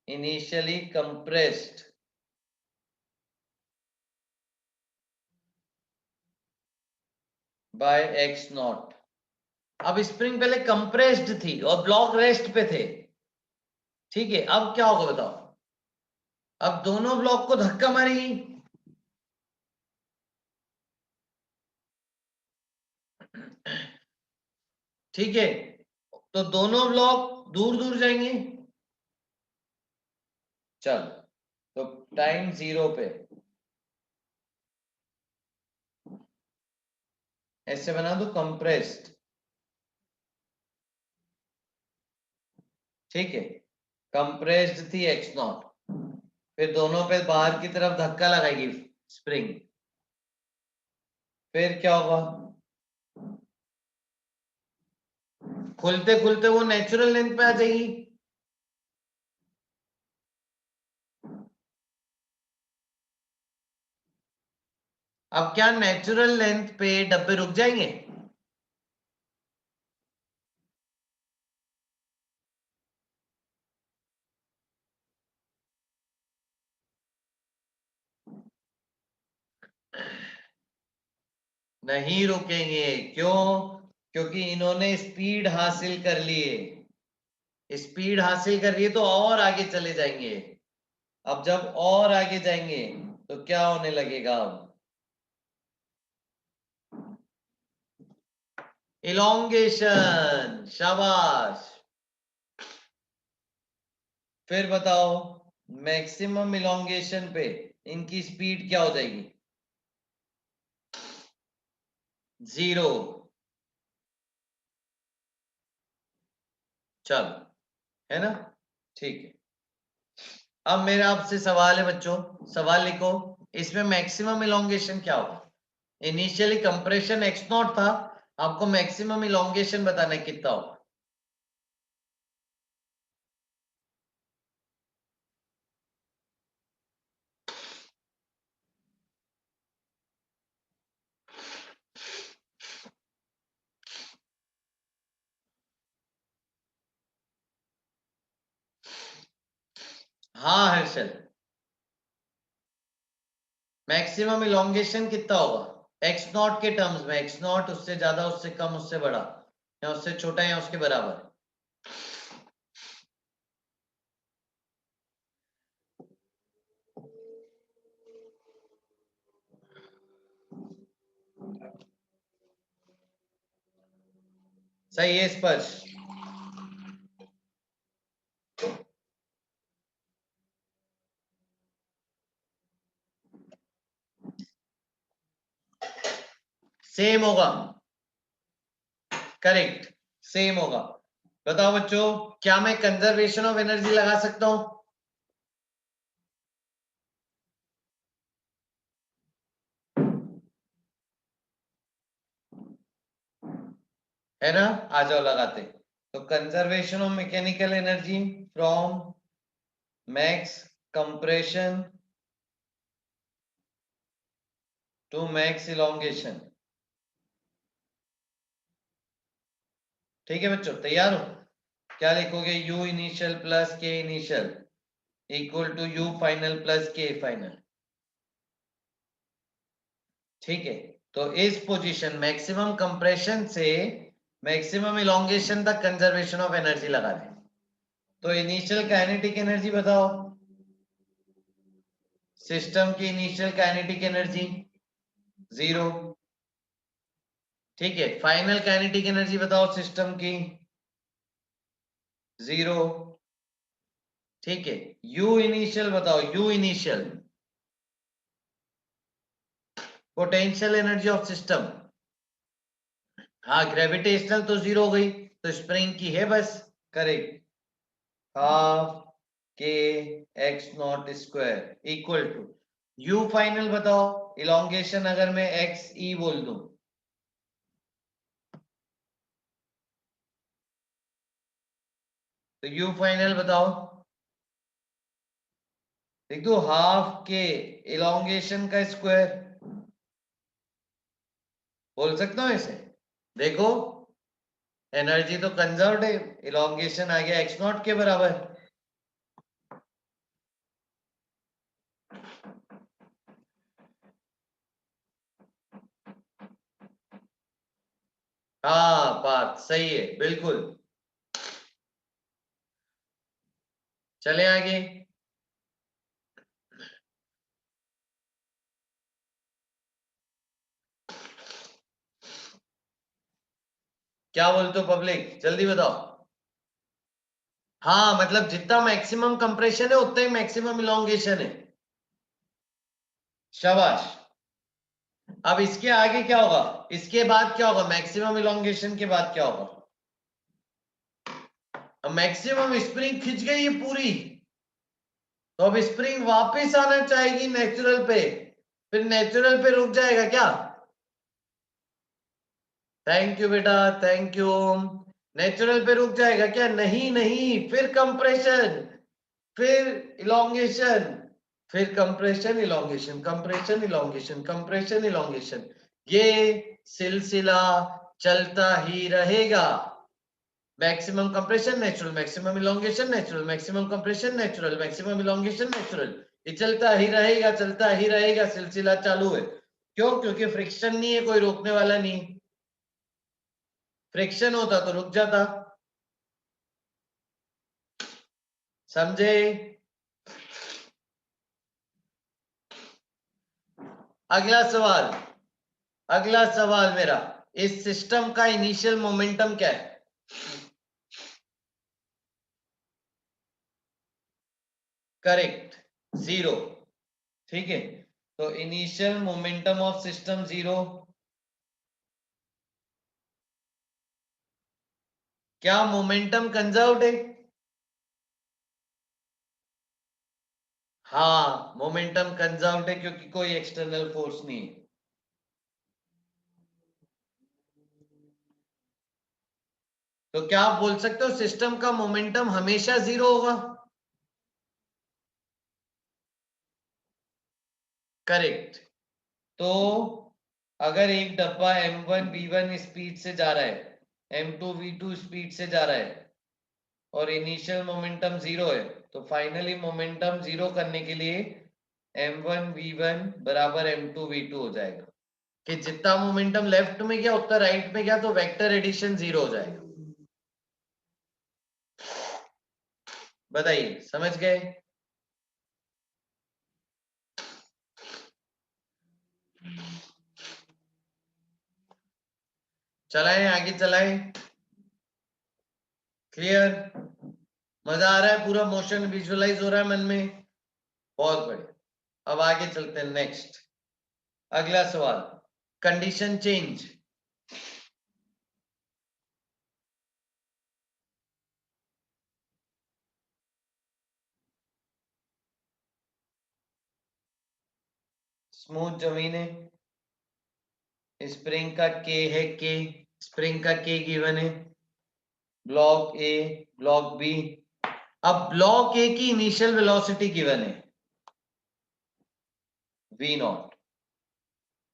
initially compressed by X naught. अब स्प्रिंग पहले कंप्रेस्ड थी और ब्लॉक रेस्ट पे थे, ठीक है। अब क्या होगा बताओ? अब दोनों ब्लॉक को धक्का मारेगी, ठीक है, तो दोनों ब्लॉक दूर दूर जाएंगे। चल, तो टाइम 0 पे ऐसे बना दो कंप्रेस्ड, ठीक है। कंप्रेस्ड थी एक्स नॉट, फिर दोनों पे बाहर की तरफ धक्का लगाएगी स्प्रिंग, फिर क्या होगा? खुलते खुलते वो नेचुरल लेंथ पे आ जाएगी। अब क्या नेचुरल लेंथ पे डब्बे रुक जाएंगे? नहीं रुकेंगे, क्यों? क्योंकि इन्होंने स्पीड हासिल कर ली है, स्पीड हासिल कर रही है तो और आगे चले जाएंगे। अब जब और आगे जाएंगे तो क्या होने लगेगा? अब इलोंगेशन, शाबाश। फिर बताओ, मैक्सिमम इलोंगेशन पे इनकी स्पीड क्या हो जाएगी? 0। चलो, है ना, ठीक है। अब मेरा आपसे सवाल है बच्चों, सवाल लिखो। इसमें मैक्सिमम इलोंगेशन क्या होगा? इनिशियली कंप्रेशन एक्स नॉट था, आपको मैक्सिमम इलोंगेशन बताना है कितना होगा। हाँ हर्षल, मैक्सिमम इलोंगेशन कितना होगा एक्स नॉट के टर्म्स में? एक्स नॉट उससे ज्यादा, उससे कम, उससे बड़ा, या उससे छोटा, या उसके बराबर? सही है स्पर्श। सेम होगा, करेक्ट, सेम होगा। बताओ बच्चों, क्या मैं कंजर्वेशन ऑफ एनर्जी लगा सकता हूं? है ना, आ जाओ लगाते। तो conservation of mechanical energy from max compression to max elongation. ठीक है बच्चों, तैयार हो? क्या लिखोगे? u initial plus k initial equal to u final plus k final. ठीक है, तो इस पोजीशन मैक्सिमम कंप्रेशन से मैक्सिमम इलोंगेशन तक कंजर्वेशन ऑफ एनर्जी लगा रहे हैं। तो इनिशियल काइनेटिक एनर्जी बताओ, सिस्टम की इनिशियल काइनेटिक एनर्जी 0। ठीक है, फाइनल काइनेटिक एनर्जी बताओ सिस्टम की 0। ठीक है, u इनिशियल बताओ, u initial potential energy of system. हाँ, ग्रेविटेशनल तो 0 हो गई, तो स्प्रिंग की है बस। करेक्ट, हाफ के x naught square equal to u final बताओ, इलोंगेशन अगर मैं एक्स ई बोल दूं तो u फाइनल बताओ, लिख दो हाफ के इलोंगेशन का स्क्वायर। बोल सकता हूं इसे? देखो, एनर्जी तो कंजर्व्ड है, इलोंगेशन आ गया एक्स नॉट के बराबर। हाँ, बात सही है, बिल्कुल। चले आगे। क्या बोलते हो पब्लिक, जल्दी बताओ। हाँ, मतलब जितना मैक्सिमम कंप्रेशन है उतना ही मैक्सिमम इलोंगेशन है। शाबाश। अब इसके आगे क्या होगा? इसके बाद क्या होगा? मैक्सिमम इलोंगेशन के बाद क्या होगा? अब मैक्सिमम स्प्रिंग खिंच गई है पूरी, तो अब स्प्रिंग वापस आना चाहेगी नेचुरल पे, फिर नेचुरल पे रुक जाएगा क्या? थैंक यू बेटा, थैंक यू। नेचुरल पे रुक जाएगा क्या? नहीं नहीं, फिर कंप्रेशन, फिर इलोंगेशन, फिर compression elongation, compression elongation, compression elongation, ये सिलसिला चलता ही रहेगा। Maximum compression natural, maximum elongation natural, maximum compression natural, maximum elongation natural, ये चलता ही रहेगा, चलता ही रहेगा, सिलसिला चालू है। क्यों? क्योंकि फ्रिक्शन नहीं है, कोई रोकने वाला नहीं। फ्रिक्शन होता तो रुक जाता। समझे? अगला सवाल, अगला सवाल मेरा, इस सिस्टम का इनिशियल मोमेंटम क्या है? करेक्ट, 0। ठीक है, तो इनिशियल मोमेंटम ऑफ सिस्टम 0। क्या मोमेंटम कंजर्व्ड है? हाँ, मोमेंटम कंजर्व्ड है क्योंकि कोई एक्सटर्नल फोर्स नहीं है। तो क्या आप बोल सकते हो सिस्टम का मोमेंटम हमेशा 0 होगा? करेक्ट। तो अगर एक डब्बा m1 v1 स्पीड से जा रहा है, m2 v2 स्पीड से जा रहा है और इनिशियल मोमेंटम 0 है, तो फाइनली मोमेंटम 0 करने के लिए m1 v1 बराबर m2 v2 हो जाएगा, कि जितना मोमेंटम लेफ्ट में गया उतना राइट में गया, तो वेक्टर एडिशन 0 हो जाएगा। बताइए, समझ गए? चलाएं, आगे चलाएं। क्लियर? मजा आ रहा है? पूरा मोशन विजुअलाइज हो रहा है मन में? बहुत बढ़िया। अब आगे चलते हैं, नेक्स्ट अगला सवाल, कंडीशन चेंज। स्मूथ जमीन है, स्प्रिंग का के है, के स्प्रिंग का के गिवन है, ब्लॉक ए, ब्लॉक बी। अब ब्लॉक ए की इनिशियल वेलोसिटी गिवन है v not,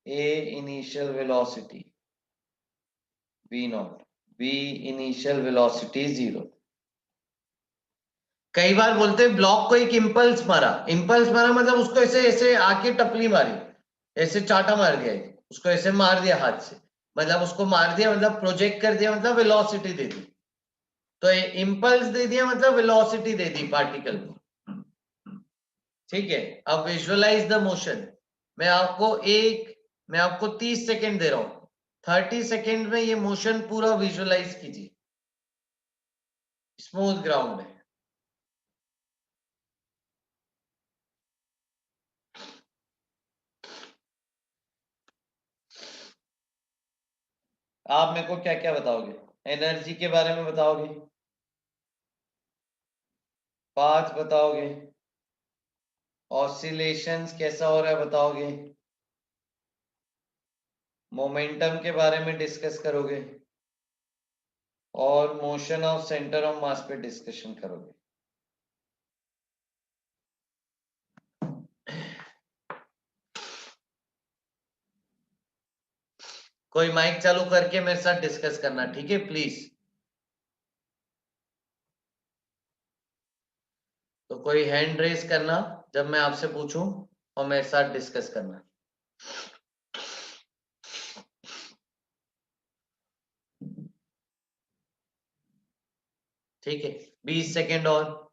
A initial velocity v naught, v initial velocity 0. कई बार बोलते हैं ब्लॉक को एक इंपल्स मारा मतलब उसको ऐसे ऐसे आके टपली मारी, ऐसे चाटा मार दिया, उसको ऐसे मार दिया हाथ से, मतलब उसको मार दिया मतलब प्रोजेक्ट कर दिया, मतलब वेलोसिटी दे दी। तो इंपल्स दे दिया मतलब वेलोसिटी दे दी पार्टिकल को। ठीक है, अब विजुअलाइज द मोशन। मैं आपको 30 सेकेंड दे रहा हूं, 30 सेकेंड में ये मोशन पूरा विजुअलाइज कीजिए। स्मूथ ग्राउंड है। आप मेरे को क्या क्या बताओगे? एनर्जी के बारे में बताओगे, पाथ बताओगे, ऑसिलेशंस कैसा हो रहा है बताओगे, मोमेंटम के बारे में डिस्कस करोगे, और मोशन ऑफ सेंटर ऑफ मास पे डिस्कशन करोगे। कोई माइक चालू करके मेरे साथ डिस्कस करना, ठीक है प्लीज। तो कोई हैंड रेज करना जब मैं आपसे पूछूं और मेरे साथ डिस्कस करना। ठीक है, 20 सेकेंड और।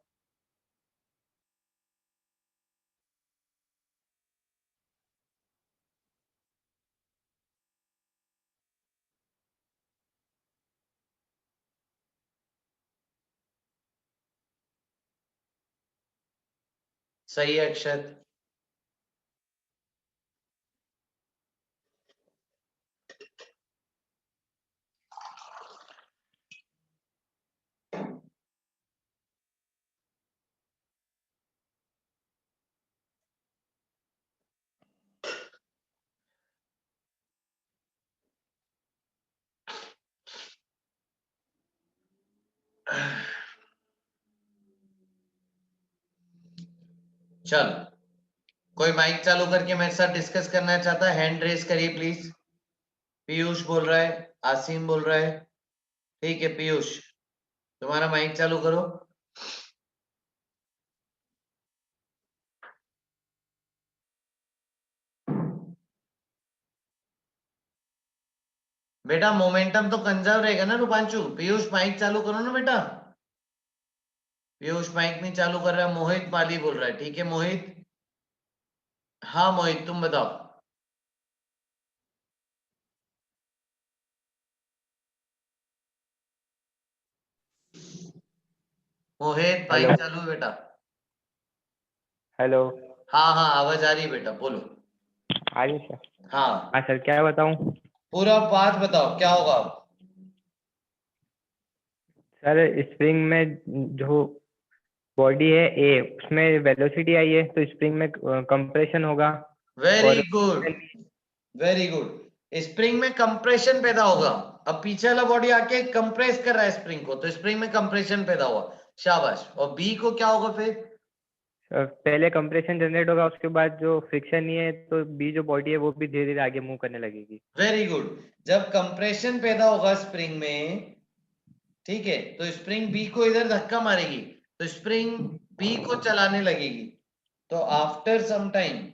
सही है अक्षत। चलो, कोई माइक चालू करके मेरे साथ डिस्कस करना चाहता है, हैंड रेज करिए प्लीज। पीयूष बोल रहा है, आसिम बोल रहा है। ठीक है पीयूष, तुम्हारा माइक चालू करो। बेटा मोमेंटम तो कंजर्व रहेगा ना रूपांशु। पीयूष माइक चालू करो ना बेटा। पीयूष माइक नहीं चालू कर रहा है। मोहित पाली बोल रहा है। ठीक है मोहित। हाँ मोहित तुम बताओ। मोहित हेलो माइक चालू है बेटा। हेलो। हाँ हाँ आवाज आ रही है बेटा, बोलो। आ रही है सर? हाँ हाँ सर, क्या बताऊं? पूरा बात बताओ क्या होगा। सर स्प्रिंग में जो बॉडी है ए, उसमें वेलोसिटी आई है तो स्प्रिंग में कंप्रेशन होगा। वेरी और गुड, वेरी गुड। स्प्रिंग में कंप्रेशन पैदा होगा। अब पीछे वाला बॉडी आके कंप्रेस कर रहा है स्प्रिंग को, तो स्प्रिंग में कंप्रेशन पैदा हुआ। शाबाश। और बी को क्या होगा फिर? पहले कंप्रेशन जनरेट होगा, उसके बाद जो फ्रिक्शन नहीं है तो बी जो बॉडी है वो भी धीरे धीरे आगे मूव करने लगेगी। Very good. जब कंप्रेशन पैदा होगा स्प्रिंग में, ठीक है, तो स्प्रिंग बी को इधर धक्का मारेगी, तो स्प्रिंग बी को चलाने लगेगी। तो आफ्टर सम टाइम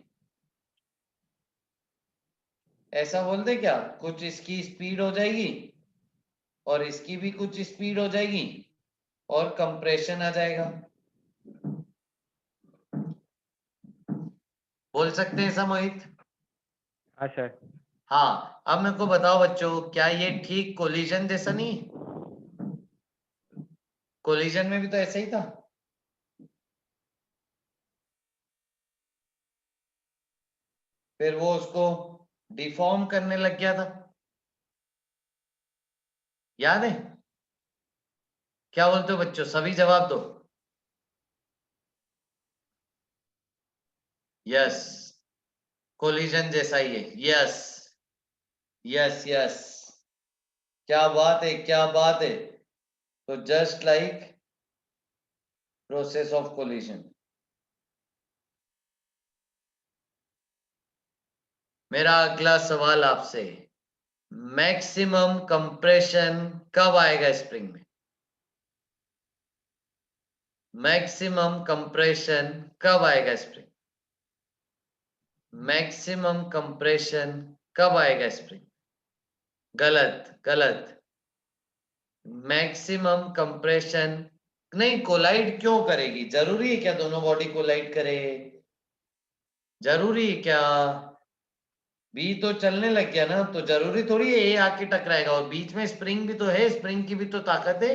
ऐसा बोल दे क्या, कुछ इसकी स्पीड हो जाएगी और इसकी भी कुछ स्पीड हो जाएगी और कंप्रेशन आ जाएगा। बोल सकते हैं ऐसा मोहित? हाँ सर। हाँ अब मेरे को बताओ बच्चों, क्या ये ठीक कोलिजन जैसा नहीं? कोलिजन में भी तो ऐसा ही था। फिर वो उसको डिफॉर्म करने लग गया था, याद है? क्या बोलते हो बच्चों, सभी जवाब दो। यस, कोलिजन जैसा ही है। यस यस यस, क्या बात है, क्या बात है। तो just like process of collision. मेरा अगला सवाल आपसे, मैक्सिमम कंप्रेशन कब आएगा स्प्रिंग में? मैक्सिमम कंप्रेशन कब आएगा स्प्रिंग? मैक्सिमम कंप्रेशन कब आएगा स्प्रिंग? गलत गलत। मैक्सिमम कंप्रेशन नहीं, कोलाइड क्यों करेगी? जरूरी है क्या दोनों बॉडी कोलाइड करे? जरूरी है क्या? बी तो चलने लग गया ना, तो जरूरी थोड़ी है ए आके टकराएगा, और बीच में स्प्रिंग भी तो है, स्प्रिंग की भी तो ताकत है।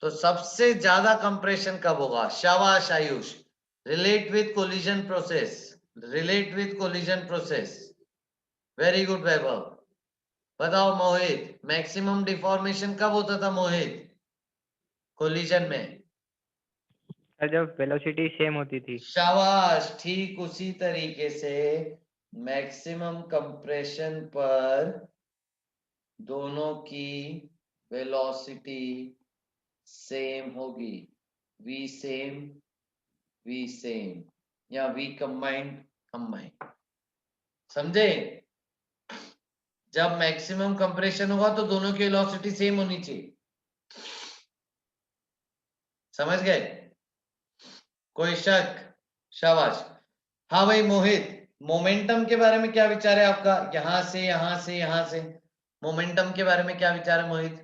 तो सबसे ज्यादा कंप्रेशन कब होगा? शाबाश Ayush. Relate with collision process, relate with collision process. Very good Vaibhav. बताओ मोहित, मैक्सिमम डिफॉर्मेशन कब होता था मोहित कोलिजन में? सर जब वेलोसिटी सेम होती थी। शाबाश, ठीक उसी तरीके से मैक्सिमम कंप्रेशन पर दोनों की वेलोसिटी सेम होगी, v सेम v सेम, या v कंबाइंड कंबाइंड। समझे? जब मैक्सिमम कंप्रेशन होगा तो दोनों की वेलोसिटी सेम होनी चाहिए। समझ गए? कोई शक? शाबाश। हाँ भाई मोहित, मोमेंटम के बारे में क्या विचार है आपका? यहां से यहां से यहां से मोमेंटम के बारे में क्या विचार है मोहित?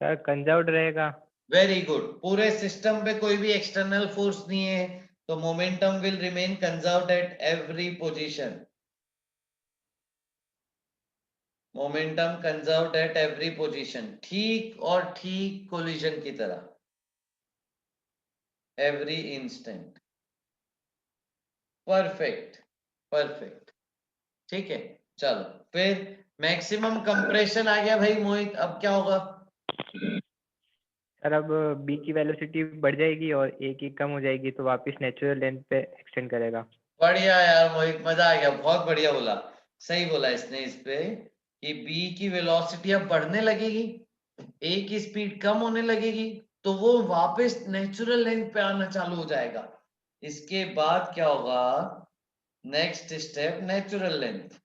सर कंजर्व्ड रहेगा। Very good. पूरे सिस्टम पे कोई भी एक्सटर्नल फोर्स नहीं है, तो momentum will remain conserved at every position. Momentum conserved at every position, ठीक और ठीक कोलिजन की तरह, एवरी इंस्टेंट। Perfect perfect. ठीक है, चलो फिर मैक्सिमम कंप्रेशन आ गया भाई मोहित, अब क्या होगा? सर अब बी की वेलोसिटी बढ़ जाएगी और ए की कम हो जाएगी, तो वापस नेचुरल लेंथ पे एक्सटेंड करेगा। बढ़िया यार मोहित, मजा आ गया, बहुत बढ़िया बोला, सही बोला इसने इस पे कि बी की वेलोसिटी अब बढ़ने लगेगी, ए की स्पीड कम होने लगेगी, तो वो वापस नेचुरल लेंथ पे आना चालू हो जाएगा। इसके बाद क्या होगा? Next step natural length.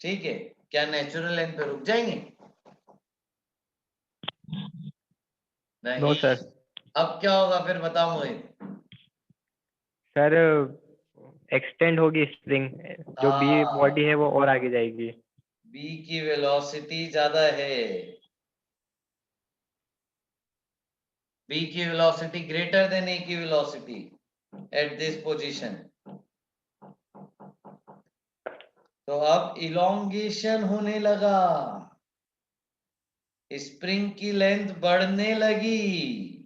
ठीक है, क्या नेचुरल लेंथ पे रुक जाएंगे? नो नहीं। सर। अब क्या होगा फिर बताओ मोहित? सर एक्सटेंड होगी स्प्रिंग, जो बी बॉडी है वो और आगे जाएगी। बी की वेलोसिटी ज्यादा है, बी की वेलोसिटी ग्रेटर देन ए की वेलोसिटी एट दिस पोजीशन। तो अब इलोंगेशन होने लगा, स्प्रिंग की लेंथ बढ़ने लगी।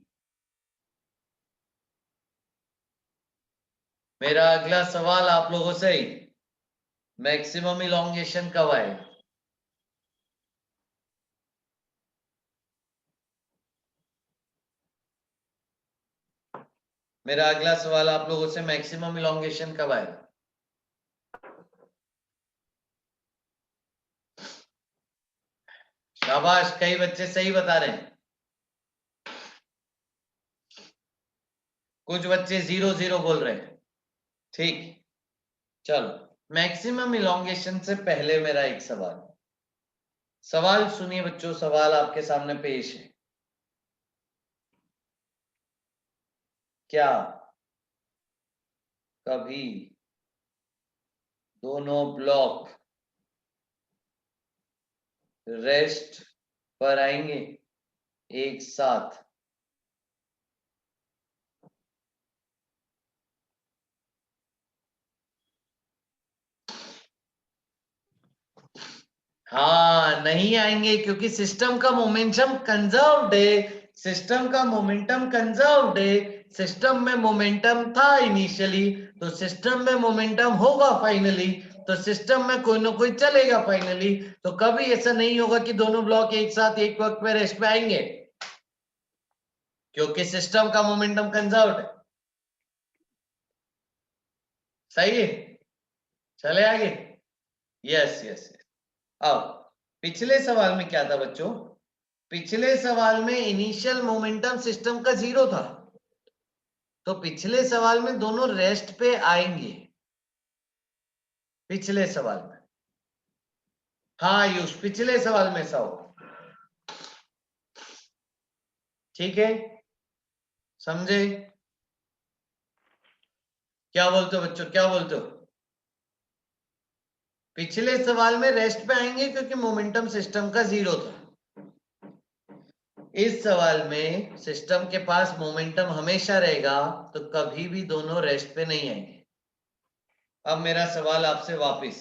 मेरा अगला सवाल आप लोगों से, मैक्सिमम इलोंगेशन कब आएगा? मेरा अगला सवाल आप लोगों से, मैक्सिमम इलोंगेशन कब आएगा? शाबाश, कई बच्चे सही बता रहे हैं, कुछ बच्चे 0 0 बोल रहे हैं। ठीक, चलो मैक्सिमम इलोंगेशन से पहले मेरा एक सवाल, सवाल सुनिए बच्चों, सवाल आपके सामने पेश है। क्या कभी दोनों ब्लॉक रेस्ट पर आएंगे एक साथ? हाँ नहीं आएंगे, क्योंकि सिस्टम का मोमेंटम कंजर्व्ड है, सिस्टम का मोमेंटम कंजर्व्ड है। सिस्टम में मोमेंटम था इनिशियली, तो सिस्टम में मोमेंटम होगा फाइनली, तो सिस्टम में कोई ना कोई चलेगा फाइनली। तो कभी ऐसा नहीं होगा कि दोनों ब्लॉक एक साथ एक वक्त पे रेस्ट पे आएंगे, क्योंकि सिस्टम का मोमेंटम कंजर्व्ड है। सही है, चले आगे। Yes yes. अब पिछले सवाल में क्या था बच्चों? पिछले सवाल में इनिशियल मोमेंटम सिस्टम का 0 था, तो पिछले सवाल में दोनों रेस्ट पे आएंगे, पिछले सवाल में। हाँ आयुष, पिछले सवाल में ऐसा होगा, ठीक है, समझे? क्या बोलते हो बच्चों, क्या बोलते हो? पिछले सवाल में रेस्ट पे आएंगे क्योंकि मोमेंटम सिस्टम का 0 था। इस सवाल में सिस्टम के पास मोमेंटम हमेशा रहेगा, तो कभी भी दोनों रेस्ट पे नहीं आएंगे। अब मेरा सवाल आपसे वापस,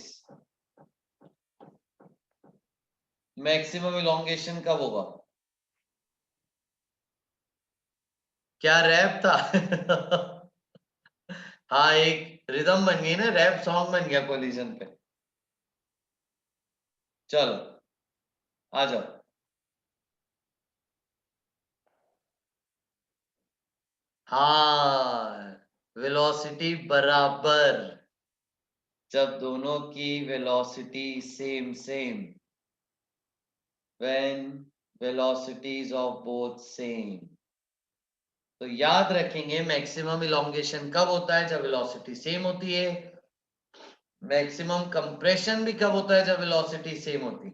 मैक्सिमम इलोंगेशन कब होगा? क्या रैप था? हाँ, एक रिदम बन गई ना, रैप सॉन्ग बन गया कोलिजन पे। चलो आ जाओ। हाँ, वेलोसिटी बराबर, जब दोनों की velocity same when velocities of both same। तो याद रखेंगे मैक्सिमम इलोंगेशन कब होता है? जब वेलोसिटी सेम होती है। मैक्सिमम कंप्रेशन भी कब होता है? जब वेलोसिटी सेम होती है।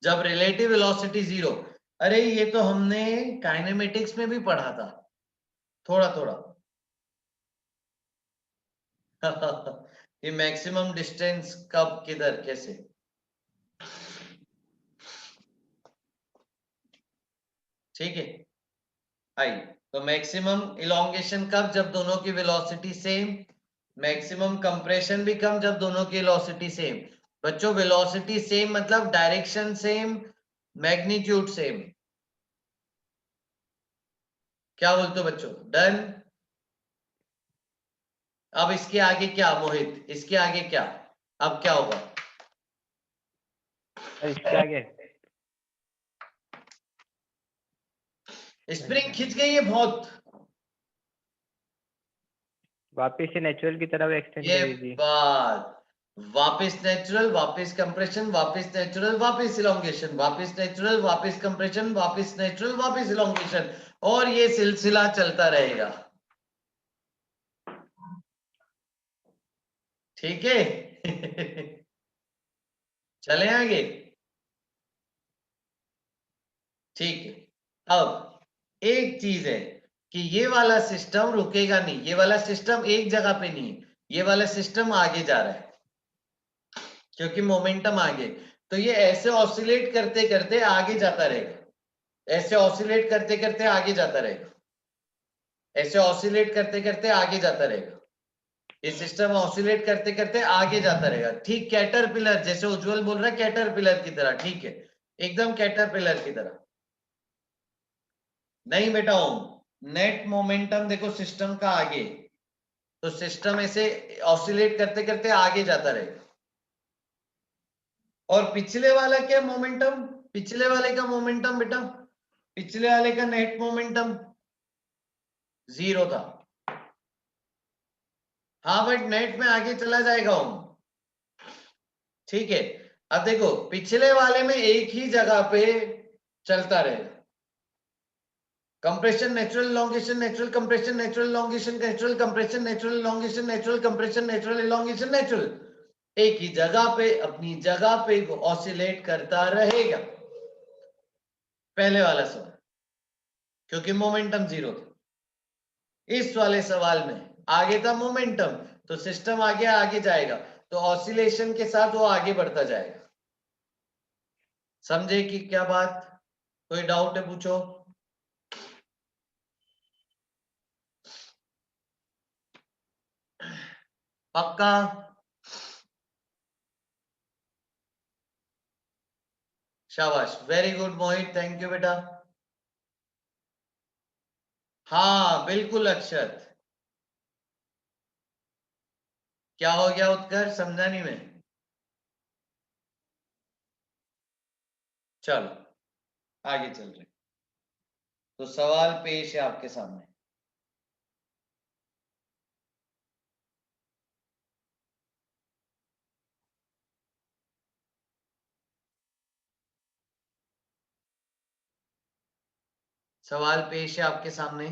जब रिलेटिव वेलोसिटी 0। अरे ये तो हमने काइनेमेटिक्स में भी पढ़ा था थोड़ा थोड़ा। ये मैक्सिमम डिस्टेंस कब, किधर, कैसे? ठीक है, आई। तो मैक्सिमम इलोंगेशन कब? जब दोनों की वेलोसिटी सेम। मैक्सिमम कंप्रेशन भी कम, जब दोनों की वेलोसिटी सेम। बच्चों वेलोसिटी सेम मतलब डायरेक्शन सेम, मैग्नीट्यूड सेम। क्या बोलते हो बच्चों? डन। अब इसके आगे क्या मोहित, इसके आगे क्या? अब क्या होगा? इसके आगे स्प्रिंग खिंच गई है बहुत, वापस से नेचुरल की तरफ एक्सटेंड ये कर दीजिए। बात। वापस नेचुरल, वापस कंप्रेशन, वापस नेचुरल, वापस इलोंगेशन, वापस नेचुरल, वापस कंप्रेशन, वापस नेचुरल, वापस इलोंगेशन, और ये सिलसिला चलता रहेगा। ठीक है। चले आगे। ठीक है, अब एक चीज है कि ये वाला सिस्टम रुकेगा नहीं, ये वाला सिस्टम एक जगह पे नहीं, ये वाला सिस्टम आगे जा रहा है क्योंकि मोमेंटम आगे। तो ये ऐसे ऑसिलेट करते करते आगे जाता रहेगा, ऐसे ऑसिलेट करते करते आगे जाता रहेगा, ऐसे ऑसिलेट करते करते आगे जाता रहेगा। ये सिस्टम ऑसिलेट करते करते आगे जाता रहेगा, ठीक कैटरपिलर जैसे उज्जवल बोल रहा है, कैटरपिलर की तरह। ठीक है, एकदम कैटरपिलर की तरह। नहीं बेटा ओम, नेट मोमेंटम देखो सिस्टम का आगे, तो सिस्टम ऐसे ऑसिलेट करते करते आगे जाता रहेगा। और पिछले वाला क्या मोमेंटम? पिछले वाले का मोमेंटम बेटा, पिछले वाले का नेट मोमेंटम 0 था। हाँ बट नेट में आगे चला जाएगा ओम। ठीक है, अब देखो पिछले वाले में एक ही जगह पे चलता रहेगा, compression, natural elongation, natural compression, natural elongation, natural compression, natural elongation, natural compression, natural elongation, natural. एक ही जगह पे, अपनी जगह पे ऑसिलेट करता रहेगा। पहले वाला सवाल, क्योंकि मोमेंटम 0 था। इस वाले सवाल में आगे था मोमेंटम, तो सिस्टम आगे आगे जाएगा, तो ऑसिलेशन के साथ वो आगे बढ़ता जाएगा। समझे कि क्या बात? कोई डाउट है पूछो। पक्का? शाबाश, very good Mohit, thank you बेटा। हाँ बिल्कुल अक्षत। क्या हो गया उत्कर्ष, समझा नहीं मैं। चलो आगे चल रहे, तो सवाल पेश है आपके सामने। सवाल पेश है आपके सामने।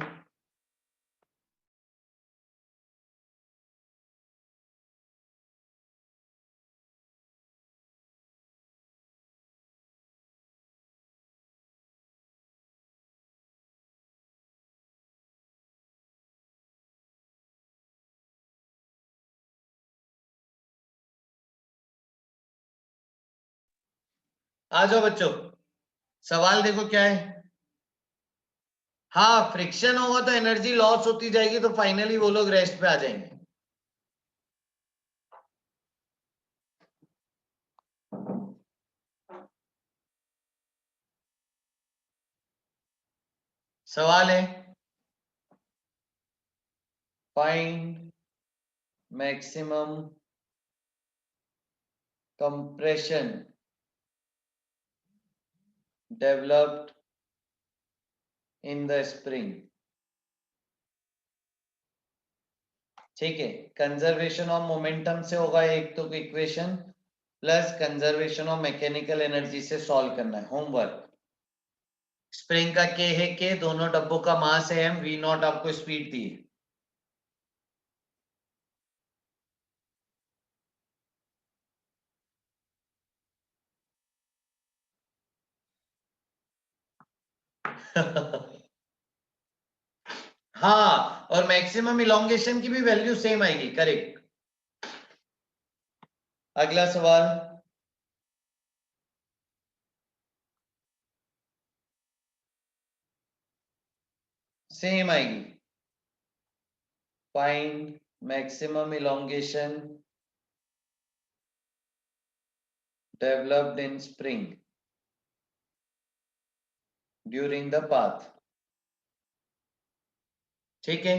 आ जाओ बच्चों, सवाल देखो क्या है। हाँ, फ्रिक्शन होगा तो एनर्जी लॉस होती जाएगी, तो फाइनली वो लोग रेस्ट पे आ जाएंगे। सवाल है, find maximum compression developed in the spring. ठीक है, कंजर्वेशन ऑफ मोमेंटम से होगा एक तो equation, plus conservation of mechanical energy से सॉल्व करना है। होमवर्क, स्प्रिंग का के है के, दोनों डब्बों का मास है m, v नॉट आपको स्पीड दी है। हाँ, और मैक्सिमम इलोंगेशन की भी वैल्यू सेम आएगी। करेक्ट। अगला सवाल, सेम आएगी। Find maximum elongation developed in spring during the path. ठीक है,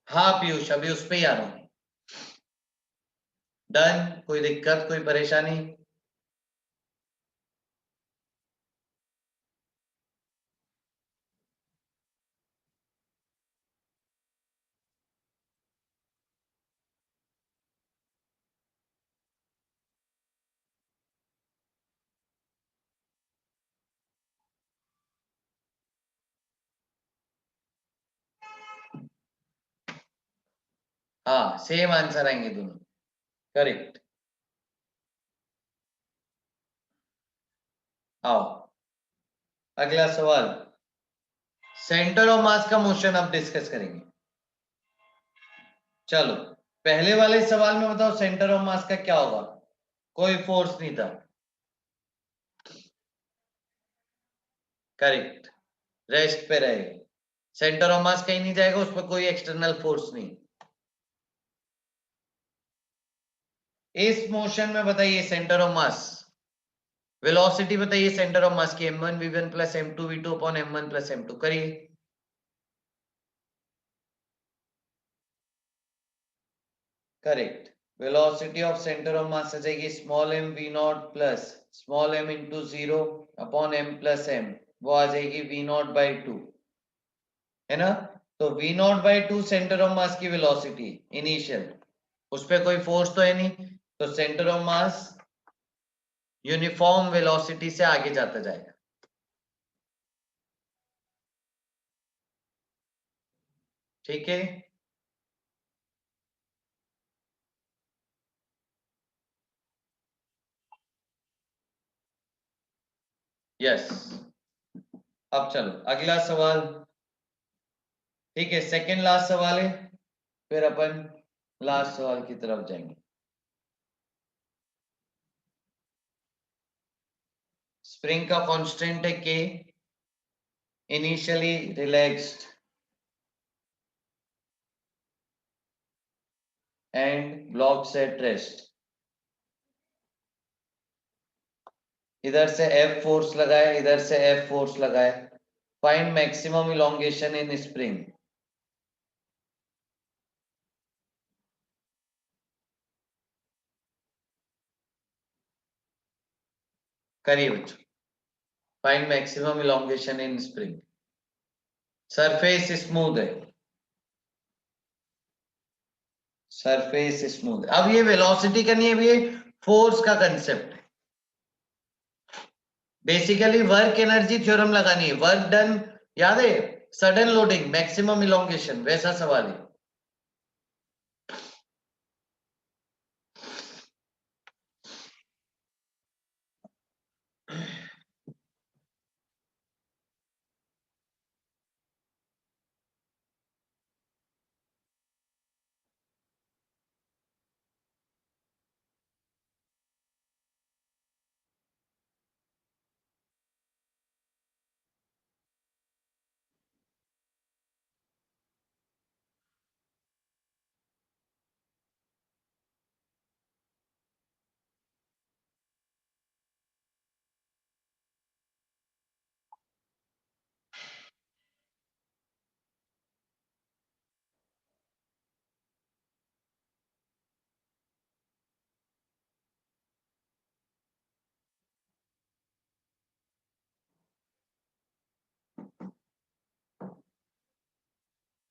हाँ पीयूष, अभी उस पे ही आ रहा हूं। डन, कोई दिक्कत, कोई परेशानी? हाँ, सेम आंसर आएंगे दोनों। करेक्ट। आओ, अगला सवाल, सेंटर ऑफ मास का मोशन अब डिस्कस करेंगे। चलो, पहले वाले सवाल में बताओ सेंटर ऑफ मास का क्या होगा? कोई फोर्स नहीं था। करेक्ट, रेस्ट पे रहेगा, सेंटर ऑफ मास कहीं नहीं जाएगा, उस पर कोई एक्सटर्नल फोर्स नहीं। इस मोशन में बताइए सेंटर ऑफ मास, वेलोसिटी बताइए सेंटर ऑफ मास की, m1 v1 plus m2 v2 upon m1 plus m2। करिए। Correct, velocity of centre of mass आ जाएगी small m v not plus small m into 0 upon m plus m, वो आ जाएगी v नॉट बाई 2, है ना? तो v not by 2 centre of मास की वेलोसिटी इनिशियल, उस पर कोई फोर्स तो है नहीं, तो centre of mass uniform velocity से आगे जाता जाएगा। ठीक है, यस। अब चलो अगला सवाल। ठीक है, सेकंड लास्ट सवाल है, फिर अपन लास्ट सवाल की तरफ जाएंगे। स्प्रिंग का कांस्टेंट है के, initially relaxed and blocks at rest. इधर से F फोर्स लगाए, इधर से F फोर्स लगाए। फाइंड मैक्सिमम इलोंगेशन इन स्प्रिंग। करिए बच्चों, फाइंड मैक्सिमम इलोंगेशन इन स्प्रिंग। सरफेस स्मूथ है, सरफेस स्मूथ। अब ये वेलोसिटी का नहीं है, ये फोर्स का कंसेप्ट है। बेसिकली वर्क एनर्जी थ्योरम लगानी है। वर्क डन याद है, सडन लोडिंग, मैक्सिमम इलोंगेशन, वैसा सवाल है।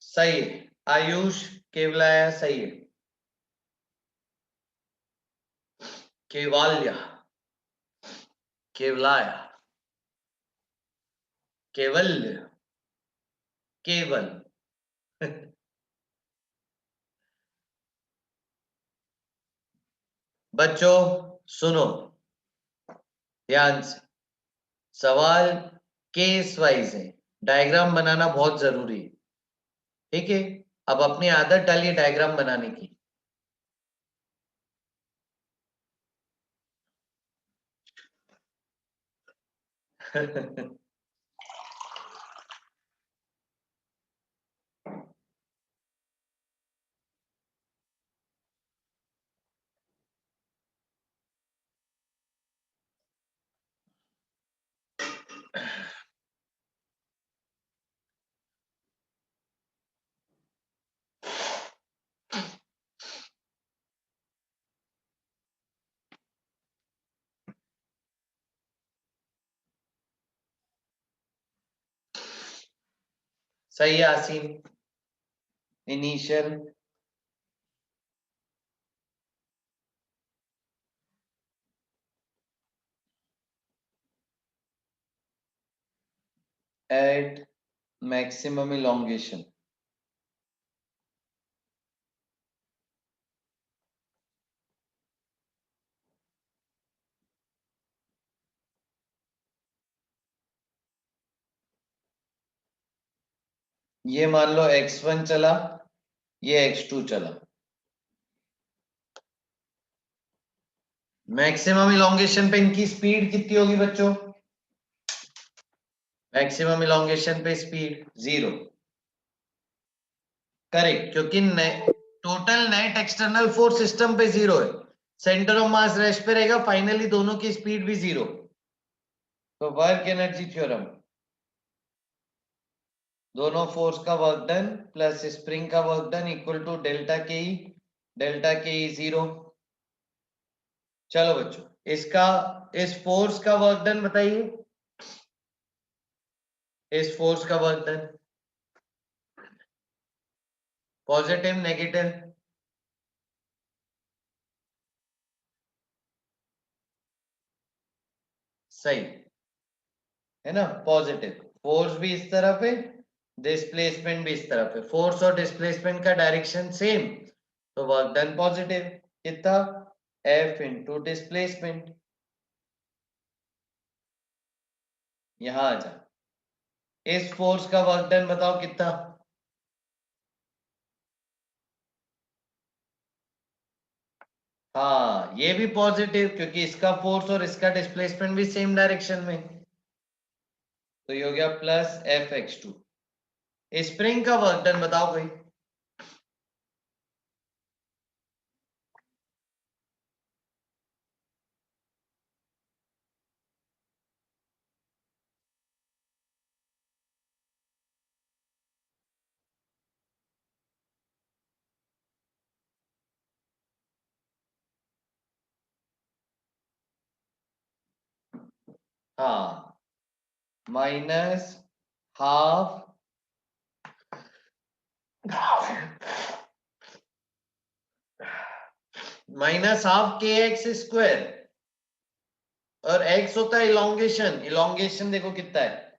सही है आयुष, केवलाया सही है। केवाल्य, केवलाया, केवल्य, केवल। बच्चों सुनो ध्यान से, सवाल केस वाइज है, डायग्राम बनाना बहुत जरूरी है। ठीक है, अब अपनी आदत डालिए डायग्राम बनाने की। सही है Asim, initial eight maximum elongation. ये मान लो x1 चला, ये x2 चला। मैक्सिमम इलोंगेशन पे इनकी स्पीड कितनी होगी बच्चों? मैक्सिमम इलोंगेशन पे स्पीड 0। करेक्ट, क्योंकि total net external force system पे 0 है, सेंटर ऑफ मास रेस्ट पे रहेगा, फाइनली दोनों की स्पीड भी 0। तो वर्क एनर्जी थ्योरम, दोनों फोर्स का वर्क डन प्लस स्प्रिंग का work done equal to delta K E, delta K ई 0। चलो बच्चों, इसका इस फोर्स का वर्क डन बताइए, इस फोर्स का वर्क डन पॉजिटिव नेगेटिव? सही है ना, पॉजिटिव। फोर्स भी इस तरफ है, डिस्प्लेसमेंट भी इस तरफ है, फोर्स और डिस्प्लेसमेंट का डायरेक्शन सेम, तो वर्क डन पॉजिटिव। कितना? F into displacement. यहां आ जा, इस फोर्स का वर्क डन बताओ कितना? हाँ ये भी पॉजिटिव, क्योंकि इसका फोर्स और इसका डिस्प्लेसमेंट भी सेम डायरेक्शन में, तो ये हो गया प्लस Fx2। स्प्रिंग का वर्क डन बताओ भाई। हाँ माइनस हाफ के एक्स स्क्वायर और x होता है इलोंगेशन। इलोंगेशन देखो कितना है,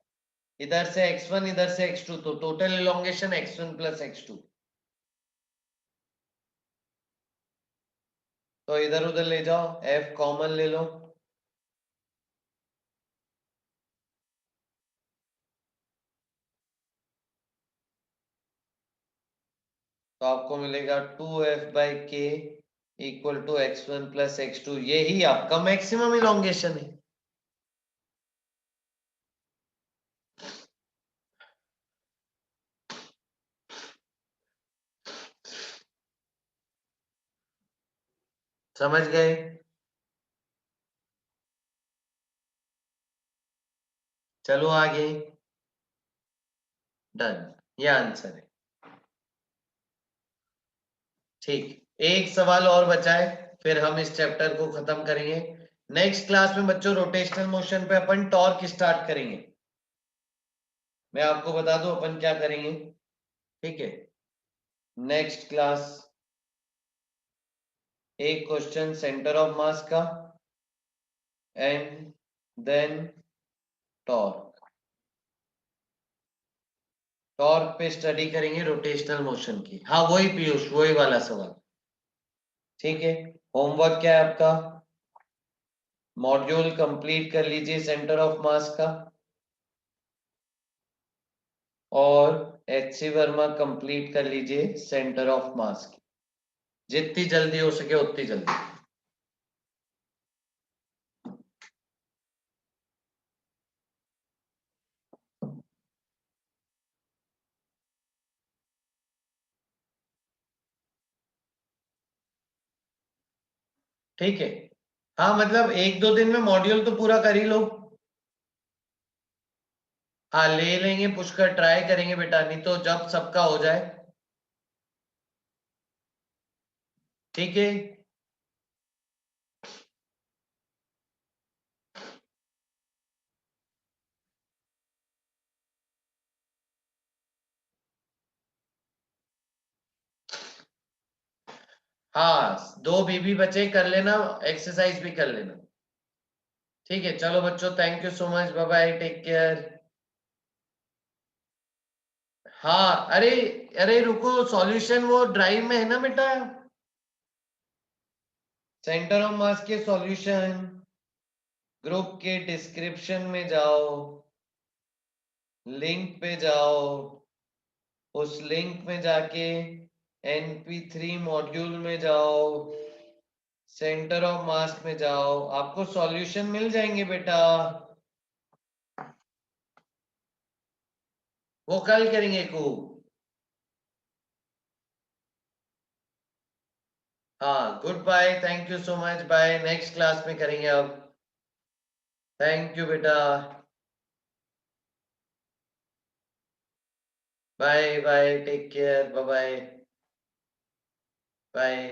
इधर से x1 इधर से x2, तो total elongation x1 plus x2। तो इधर उधर ले जाओ, f कॉमन ले लो, तो आपको मिलेगा 2f/k equal to x1 plus x2। यही आपका मैक्सिमम इलोंगेशन है। समझ गए? चलो आगे, डन, ये आंसर है। ठीक, एक सवाल और बचा है, फिर हम इस चैप्टर को खत्म करेंगे। नेक्स्ट क्लास में बच्चों रोटेशनल मोशन पे अपन टॉर्क स्टार्ट करेंगे। मैं आपको बता दूं अपन क्या करेंगे, ठीक है? नेक्स्ट क्लास एक क्वेश्चन सेंटर ऑफ मास का एंड देन टॉर्क। टॉर्क पे स्टडी करेंगे रोटेशनल मोशन की। हाँ वही पीयूष, वही वाला सवाल, ठीक है? होमवर्क क्या है आपका? मॉड्यूल कंप्लीट कर लीजिए सेंटर ऑफ मास का, और HC वर्मा कंप्लीट कर लीजिए सेंटर ऑफ मास की, जितनी जल्दी हो सके उतनी जल्दी। ठीक है, हाँ मतलब एक दो दिन में मॉड्यूल तो पूरा कर ही लो। हाँ ले लेंगे, पुष्कर ट्राई करेंगे बेटा, नहीं तो जब सबका हो जाए, ठीक है? हाँ 2 बीबी बचे, कर लेना, एक्सरसाइज भी कर लेना। ठीक है, चलो बच्चों, thank you so much, bye bye, take care. हाँ अरे, अरे रुको, सॉल्यूशन वो ड्राइव में है ना बेटा, सेंटर ऑफ मास के सॉल्यूशन ग्रुप के डिस्क्रिप्शन में जाओ, लिंक पे जाओ, उस लिंक में जाके NP3 मॉड्यूल में जाओ, सेंटर ऑफ मास में जाओ, आपको सॉल्यूशन मिल जाएंगे बेटा। वो कल करेंगे को। हाँ goodbye, thank you so much, bye, next class में करेंगे अब। थैंक यू बेटा, bye bye, take care, bye bye, bye.